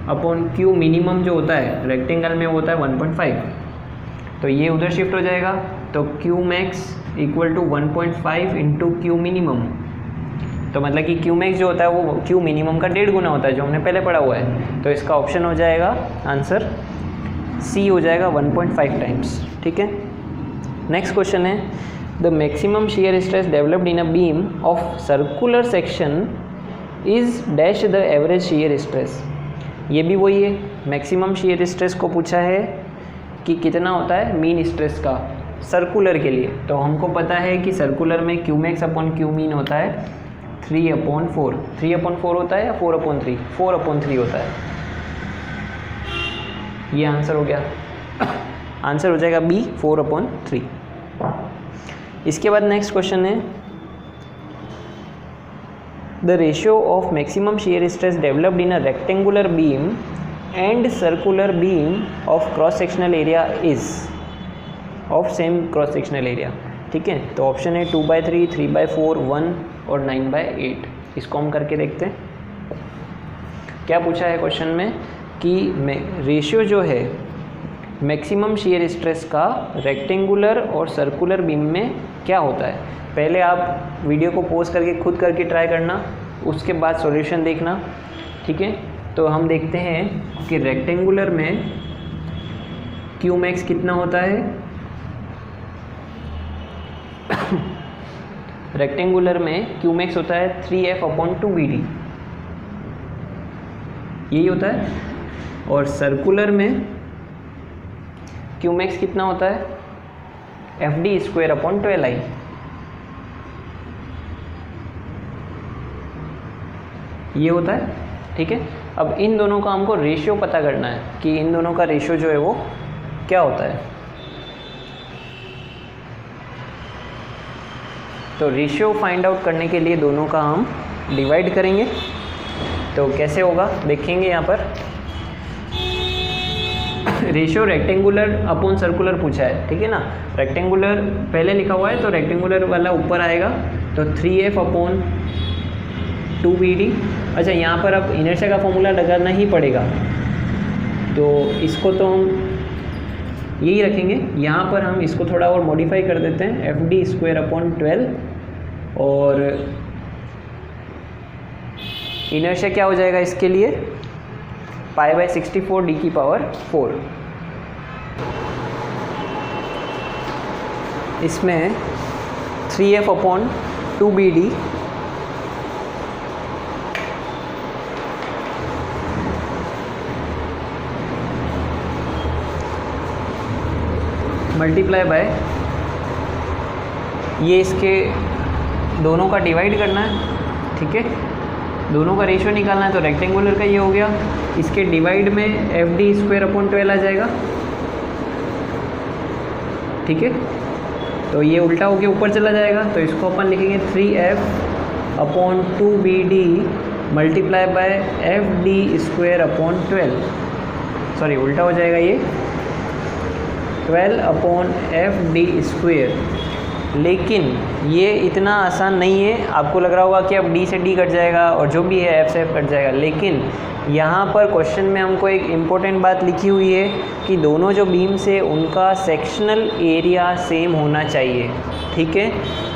upon Q minimum जो होता है रेक्टेंगल में वो होता है 1.5, तो ये उधर शिफ्ट हो जाएगा। तो Q max equal to 1.5 into Q minimum, तो मतलब कि क्यू मैक्स जो होता है वो क्यू मिनिमम का 1.5 गुना होता है, जो हमने पहले पढ़ा हुआ है। तो इसका ऑप्शन हो जाएगा आंसर सी हो जाएगा 1.5 टाइम्स। ठीक है, नेक्स्ट क्वेश्चन है the maximum shear stress developed in a beam of circular section is dash the average shear stress. ये भी वही है, मैक्सिमम शियर स्ट्रेस को पूछा है कि कितना होता है मीन स्ट्रेस का सर्कुलर के लिए। तो हमको पता है कि सर्कुलर में Q max upon Q mean होता है 3/4। 3/4 होता है या 4/3? 4/3 होता है। ये आंसर हो गया, आंसर हो जाएगा बी 4/3। इसके बाद नेक्स्ट क्वेश्चन है the ratio of maximum shear stress developed in a rectangular beam and circular beam of cross sectional area is of same cross sectional area. ठीक है, तो ऑप्शन है 2/3, 3/4, 1 और 9/8। इसको हम करके देखते हैं। क्या पूछा है क्वेश्चन में कि रेशियो जो है मैक्सिमम शियर स्ट्रेस का रेक्टेंगुलर और सर्कुलर बीम में क्या होता है। पहले आप वीडियो को पॉज करके खुद करके ट्राई करना, उसके बाद सॉल्यूशन देखना। ठीक है, तो हम देखते हैं कि रेक्टेंगुलर में क्यू मैक्स कितना होता है। रेक्टेंगुलर में क्यू मैक्स होता है 3F/2BD, यही होता है। और सर्कुलर में क्यू मैक्स कितना होता है FD²/12I। ये होता है। ठीक है, अब इन दोनों का हमको रेशियो पता करना है कि इन दोनों का रेशियो जो है वो क्या होता है। तो रेशियो फाइंड आउट करने के लिए दोनों का हम डिवाइड करेंगे। तो कैसे होगा देखेंगे यहाँ पर। रेशियो रेक्टेंगुलर अपॉन सर्कुलर पूछा है, ठीक है ना। रेक्टेंगुलर पहले लिखा हुआ है तो रेक्टेंगुलर वाला ऊपर आएगा, तो 3F/2BD। अच्छा, यहाँ पर अब इनर्शिया का फॉर्मूला लगाना ही पड़ेगा, तो इसको तो हम यही रखेंगे। यहाँ पर हम इसको थोड़ा और मॉडिफाई कर देते हैं, FD²/12 और इनर्शिया क्या हो जाएगा इसके लिए π/64 D⁴। इसमें 3F/2BD मल्टीप्लाई बाय ये इसके दोनों का डिवाइड करना है। ठीक है, दोनों का रेशियो निकालना है। तो रेक्टेंगुलर का ये हो गया, इसके डिवाइड में FD²/12 आ जाएगा। ठीक है, तो ये उल्टा होके ऊपर चला जाएगा, तो इसको अपन लिखेंगे 3F/2BD multiply by FD²/12। Sorry, उल्टा हो जाएगा ये 12/FD²। लेकिन ये इतना आसान नहीं है। आपको लग रहा होगा कि अब D से D कट जाएगा और जो भी है F से F कट जाएगा, लेकिन यहाँ पर क्वेश्चन में हमको एक इम्पोर्टेंट बात लिखी हुई है कि दोनों जो बीम्स है उनका सेक्शनल एरिया सेम होना चाहिए। ठीक है,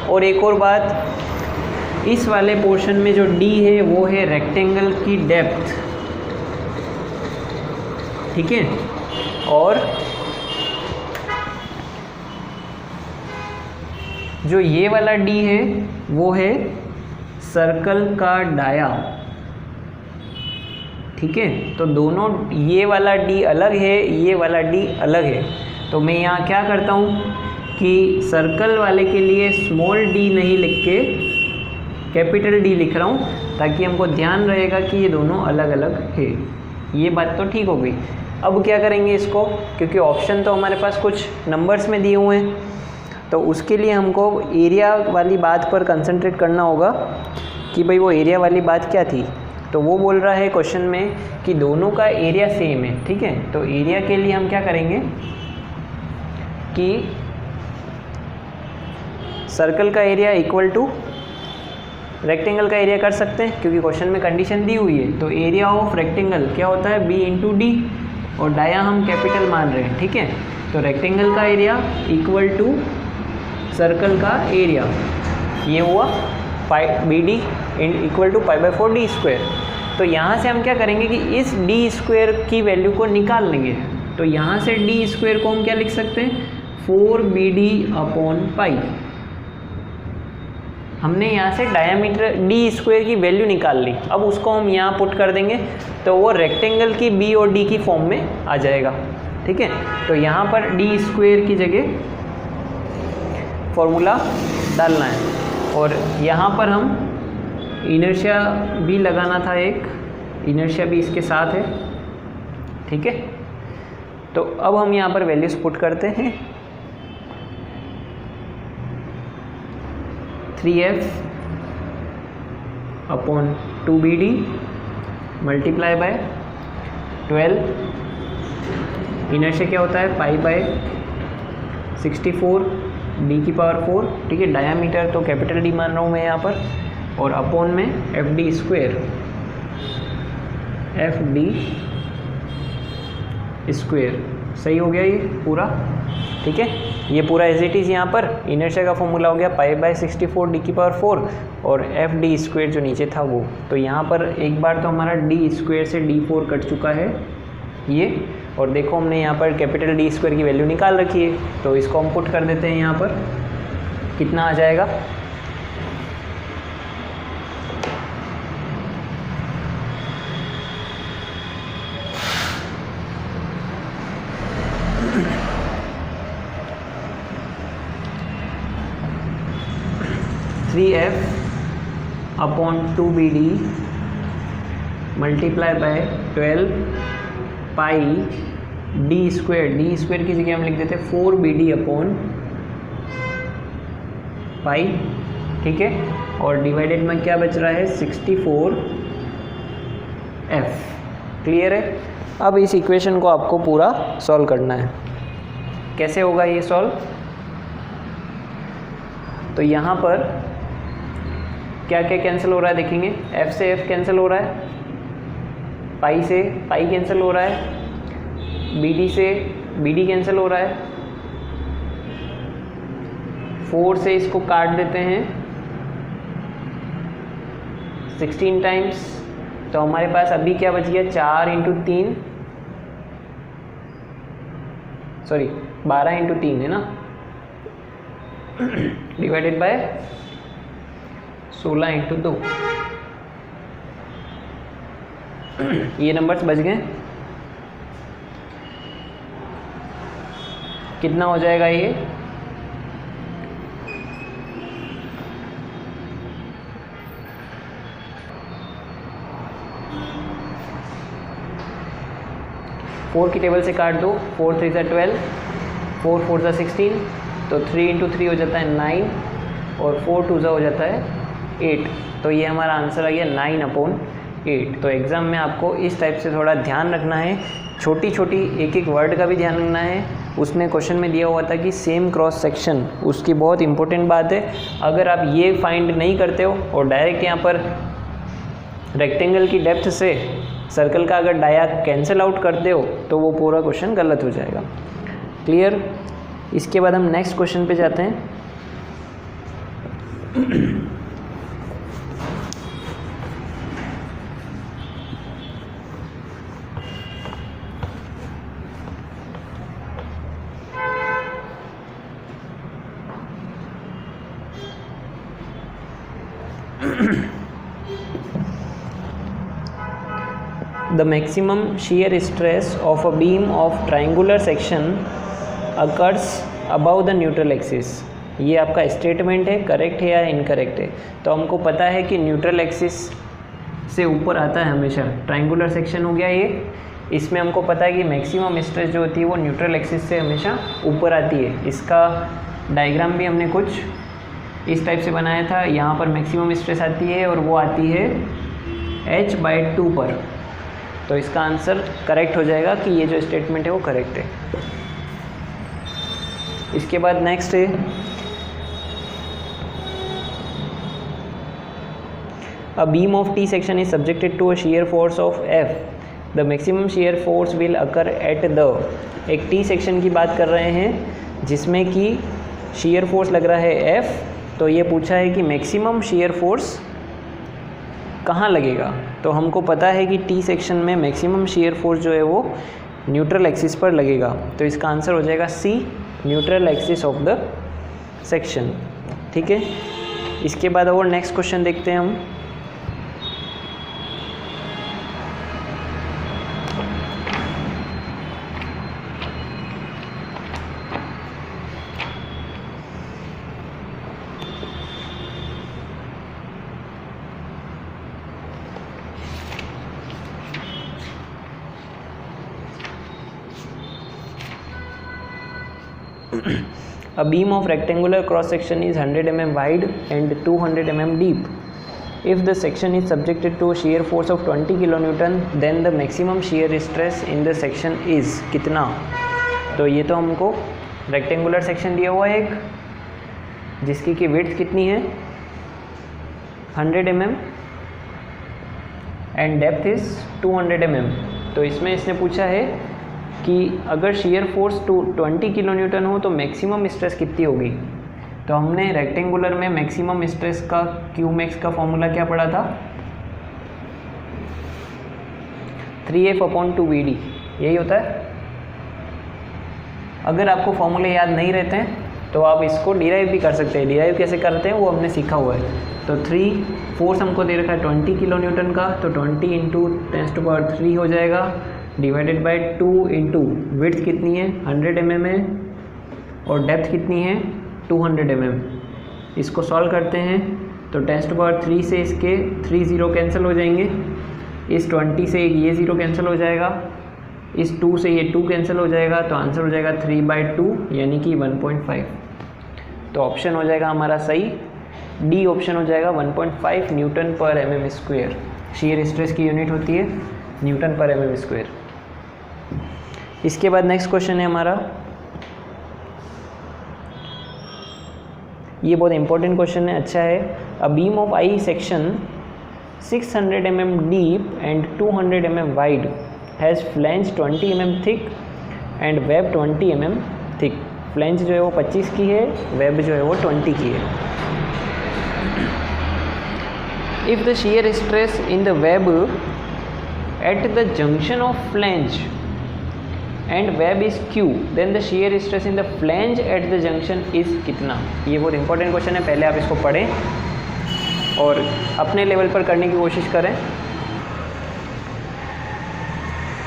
और एक और बात, इस वाले पोर्शन में जो D है वो है रेक्टेंगल की डेप्थ। ठीक है, और जो ये वाला D है वो है सर्कल का डाया। ठीक है, तो दोनों, ये वाला D अलग है, ये वाला D अलग है। तो मैं यहाँ क्या करता हूँ कि सर्कल वाले के लिए स्मॉल d नहीं लिख के कैपिटल D लिख रहा हूँ, ताकि हमको ध्यान रहेगा कि ये दोनों अलग अलग है। ये बात तो ठीक हो गई। अब क्या करेंगे इसको, क्योंकि ऑप्शन तो हमारे पास कुछ नंबर्स में दिए हुए हैं, तो उसके लिए हमको एरिया वाली बात पर कंसंट्रेट करना होगा कि भाई वो एरिया वाली बात क्या थी। तो वो बोल रहा है क्वेश्चन में कि दोनों का एरिया सेम है। ठीक है, तो एरिया के लिए हम क्या करेंगे कि सर्कल का एरिया इक्वल टू रेक्टेंगल का एरिया कर सकते हैं, क्योंकि क्वेश्चन में कंडीशन दी हुई है। तो एरिया ऑफ रेक्टेंगल क्या होता है, B × D, और डाया हम कैपिटल मान रहे हैं। ठीक है, तो रेक्टेंगल का एरिया इक्वल टू सर्कल का एरिया, ये हुआ BD इक्वल टू π/4 D²। तो यहाँ से हम क्या करेंगे कि इस D² की वैल्यू को निकाल लेंगे। तो यहाँ से डी स्क्वायर को हम क्या लिख सकते हैं, 4BD/पाई। हमने यहाँ से डायामीटर डी स्क्वायर की वैल्यू निकाल ली, अब उसको हम यहाँ पुट कर देंगे तो वो रेक्टेंगल की बी और डी की फॉर्म में आ जाएगा। ठीक है, तो यहाँ पर डी स्क्वायर की जगह फॉर्मूला डालना है और यहाँ पर हम इनर्शिया भी लगाना था, एक इनर्शिया भी इसके साथ है। ठीक है, तो अब हम यहाँ पर वैल्यूज पुट करते हैं। 3F/2BD मल्टीप्लाई बाय 12, इनर्शिया क्या होता है π/64 D⁴। ठीक है, डायामीटर तो कैपिटल डी मान रहा हूँ मैं यहाँ पर, और अपॉन में FD स्क्वायर, सही हो गया ये पूरा। ठीक है, ये पूरा एज इट इज़ यहाँ पर इनर्शिया का फॉर्मूला हो गया π/64 D⁴ और FD स्क्वायर जो नीचे था वो। तो यहाँ पर एक बार तो हमारा D स्क्वायर से D4 कट चुका है ये, और देखो हमने यहाँ पर कैपिटल D स्क्वायर की वैल्यू निकाल रखी है, तो इसको हम पुट कर देते हैं यहाँ पर। कितना आ जाएगा, (3F/2BD multiply by 12 pi D square की जगह हम लिख देते 4BD/पाई। ठीक है, और डिवाइडेड में क्या बच रहा है 64F। क्लियर है, अब इस इक्वेशन को आपको पूरा सॉल्व करना है। कैसे होगा ये सॉल्व, तो यहाँ पर क्या क्या कैंसिल हो रहा है देखेंगे, F से F कैंसिल हो रहा है, पाई से पाई कैंसिल हो रहा है, BD से BD कैंसिल हो रहा है, 4 से इसको काट देते हैं 16 टाइम्स, तो हमारे पास अभी क्या बच गया 4 × 3 सॉरी 12 × 3 है ना, डिवाइडेड बाय 16 × 2। ये नंबर्स बच गए, कितना हो जाएगा ये, फोर की टेबल से काट दो, 4 × 3 = 12, 4 × 4 = 16, तो 3 × 3 हो जाता है 9 और 4 × 2 हो जाता है 8। तो ये हमारा आंसर आ गया 9/8। तो एग्ज़ाम में आपको इस टाइप से थोड़ा ध्यान रखना है, छोटी छोटी एक एक वर्ड का भी ध्यान रखना है। उसमें क्वेश्चन में दिया हुआ था कि सेम क्रॉस सेक्शन, उसकी बहुत इंपॉर्टेंट बात है। अगर आप ये फाइंड नहीं करते हो और डायरेक्ट यहाँ पर रेक्टेंगल की डेप्थ से सर्कल का अगर डाया कैंसिल आउट करते हो तो वो पूरा क्वेश्चन गलत हो जाएगा। क्लियर, इसके बाद हम नेक्स्ट क्वेश्चन पे जाते हैं। The maximum shear stress of a beam of triangular section occurs above the neutral axis। ये आपका स्टेटमेंट है, करेक्ट है या इनकरेक्ट है। तो हमको पता है कि न्यूट्रल एक्सिस से ऊपर आता है हमेशा, ट्रायंगुलर सेक्शन हो गया ये। इसमें हमको पता है कि मैक्सिमम स्ट्रेस जो होती है वो न्यूट्रल एक्सिस से हमेशा ऊपर आती है। इसका डायग्राम भी हमने कुछ इस टाइप से बनाया था। यहाँ पर मैक्सिमम स्ट्रेस आती है और वो आती है h/2 पर। तो इसका आंसर करेक्ट हो जाएगा कि ये जो स्टेटमेंट है वो करेक्ट है। इसके बाद नेक्स्ट है A beam of T section is subjected to a shear force of F. The maximum shear force will occur at the, एक T section की बात कर रहे हैं जिसमें कि shear force लग रहा है F। तो ये पूछा है कि मैक्सिमम shear force कहाँ लगेगा। तो हमको पता है कि T सेक्शन में मैक्सिमम shear force जो है वो न्यूट्रल एक्सिस पर लगेगा। तो इसका आंसर हो जाएगा C, neutral axis of the section. ठीक है, इसके बाद और नेक्स्ट क्वेश्चन देखते हैं हम। A beam of rectangular cross section is 100 mm wide and 200 mm deep. If the section is subjected to a shear force of 20 kN, then the maximum shear stress in the section is कितना? तो ये तो हमको rectangular section दिया हुआ है एक, जिसकी की विड्थ कितनी है 100 mm and depth is 200 mm। तो इसमें इसने पूछा है कि अगर shear फोर्स 20 kN हो तो मैक्सिमम स्ट्रेस कितनी होगी। तो हमने रेक्टेंगुलर में मैक्सिमम स्ट्रेस का क्यू मैक्स का फॉर्मूला क्या पढ़ा था, 3F/2VD, यही होता है। अगर आपको फॉर्मूले याद नहीं रहते हैं तो आप इसको डिराइव भी कर सकते हैं। डिराइव कैसे करते हैं वो हमने सीखा हुआ है। तो 3 फोर्स हमको दे रखा है 20 kN का, तो 20 × 10⁻³ हो जाएगा, डिवाइडेड बाय 2 इंटू विड्थ कितनी है 100 mm है और डेप्थ कितनी है 200 mm। इसको सॉल्व करते हैं तो 10⁻³ से इसके 3 0 कैंसिल हो जाएंगे, इस 20 से ये 0 कैंसिल हो जाएगा, इस 2 से ये 2 कैंसिल हो जाएगा, तो आंसर हो जाएगा 3/2 यानी कि 1.5। तो ऑप्शन हो जाएगा हमारा सही, डी ऑप्शन हो जाएगा 1.5 N/mm²। शीयर स्ट्रेस की यूनिट होती है N/mm²। इसके बाद नेक्स्ट क्वेश्चन है हमारा, ये बहुत इंपॉर्टेंट क्वेश्चन है, अच्छा है। A beam of I section 600 mm deep and 200 mm wide has flange 20 mm thick and web 20 mm thick. Flange जो है वो 25 की है, वेब जो है वो 20 की है। If the shear stress in the web at the junction of flange and web is Q, then the shear stress in the flange at the junction is कितना। ये बहुत इंपॉर्टेंट क्वेश्चन है, पहले आप इसको पढ़ें और अपने लेवल पर करने की कोशिश करें।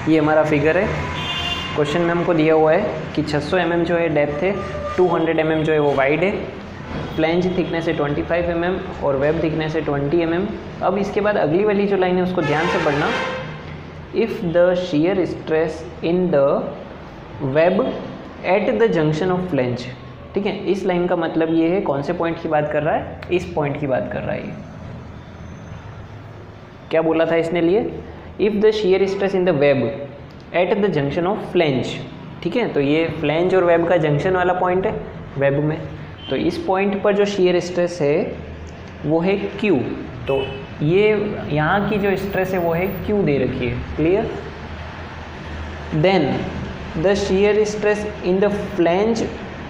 ये हमारा फिगर है, क्वेश्चन में हमको दिया हुआ है कि 600 mm जो है डेप्थ है, 200 mm जो है वो वाइड है, फ्लैंज थिकनेस है 25 mm और वेब थिकनेस है 20 mm। अब इसके बाद अगली वाली जो लाइन है उसको ध्यान से पढ़ना। If the shear stress in the web at the junction of flange, ठीक है, इस लाइन का मतलब ये है कौन से पॉइंट की बात कर रहा है, इस पॉइंट की बात कर रहा है। ये क्या बोला था इसने लिए, if the shear stress in the web at the junction of flange, ठीक है। तो ये फ्लैंज और वेब का जंक्शन वाला पॉइंट है वेब में, तो इस पॉइंट पर जो शीयर स्ट्रेस है वो है Q। तो ये यहाँ की जो स्ट्रेस है वो है Q दे रखी है, clear. Then the shear stress in the flange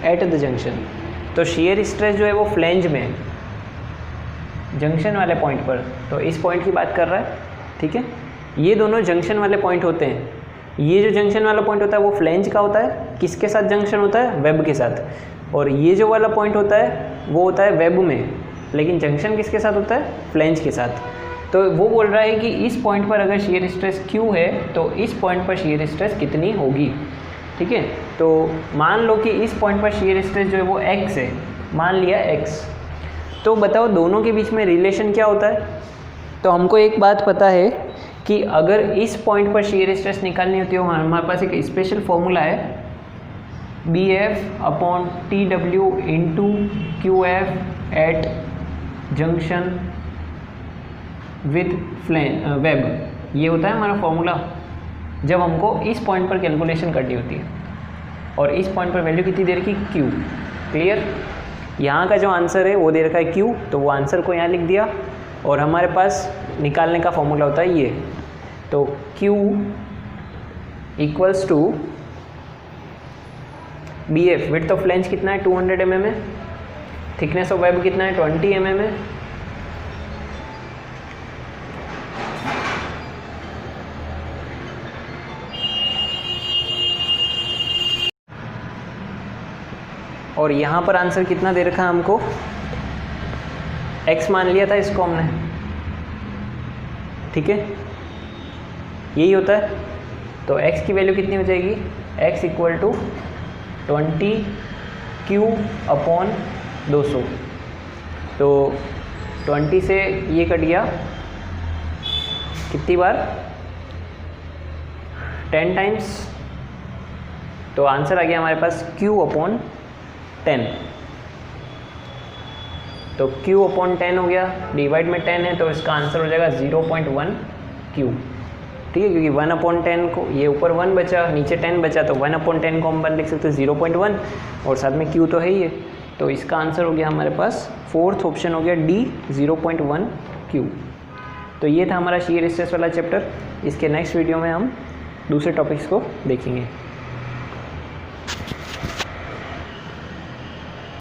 at the junction, तो शीयर स्ट्रेस जो है वो फ्लैंज में जंक्शन वाले पॉइंट पर, तो इस पॉइंट की बात कर रहा है, ठीक है। ये दोनों जंक्शन वाले पॉइंट होते हैं। ये जो जंक्शन वाला पॉइंट होता है वो फ्लैंज का होता है, किसके साथ जंक्शन होता है, वेब के साथ। और ये जो वाला पॉइंट होता है वो होता है वेब में, लेकिन जंक्शन किसके साथ होता है, फ्लैंज के साथ। तो वो बोल रहा है कि इस पॉइंट पर अगर शीयर स्ट्रेस Q है तो इस पॉइंट पर शीयर स्ट्रेस कितनी होगी, ठीक है। तो मान लो कि इस पॉइंट पर शीयर स्ट्रेस जो है वो x है, मान लिया x। तो बताओ दोनों के बीच में रिलेशन क्या होता है। तो हमको एक बात पता है कि अगर इस पॉइंट पर शीयर स्ट्रेस निकालनी होती है, हमारे पास एक स्पेशल फॉर्मूला है BF/TW into QF at junction with web. ये होता है हमारा फॉर्मूला जब हमको इस पॉइंट पर कैलकुलेशन करनी होती है, और इस पॉइंट पर वैल्यू कितनी दे रखी, Q, क्लियर। यहाँ का जो आंसर है वो दे रखा है Q, तो वो आंसर को यहाँ लिख दिया, और हमारे पास निकालने का फॉर्मूला होता है ये। तो Q equals to BF, width of flange कितना है 200 mm है, थिकनेस ऑफ वेब कितना है 20 mm है, और यहाँ पर आंसर कितना दे रखा है हमको, x मान लिया था इसको हमने, ठीक है, यही होता है। तो x की वैल्यू कितनी हो जाएगी, x इक्वल टू 20Q/200। तो 20 से ये कट गया कितनी बार, 10 टाइम्स। तो आंसर आ गया हमारे पास Q/10। तो Q/10 हो गया, डिवाइड में 10 है तो इसका आंसर हो जाएगा 0.1 Q, ठीक है, क्योंकि 1/10 को ये ऊपर 1 बचा, नीचे 10 बचा, तो 1/10 को हम लिख सकते हैं 0.1 और साथ में Q तो है ही है। तो इसका आंसर हो गया हमारे पास, फोर्थ ऑप्शन हो गया D, 0.1 Q। तो ये था हमारा शीयर स्ट्रेस वाला चैप्टर। इसके नेक्स्ट वीडियो में हम दूसरे टॉपिक्स को देखेंगे।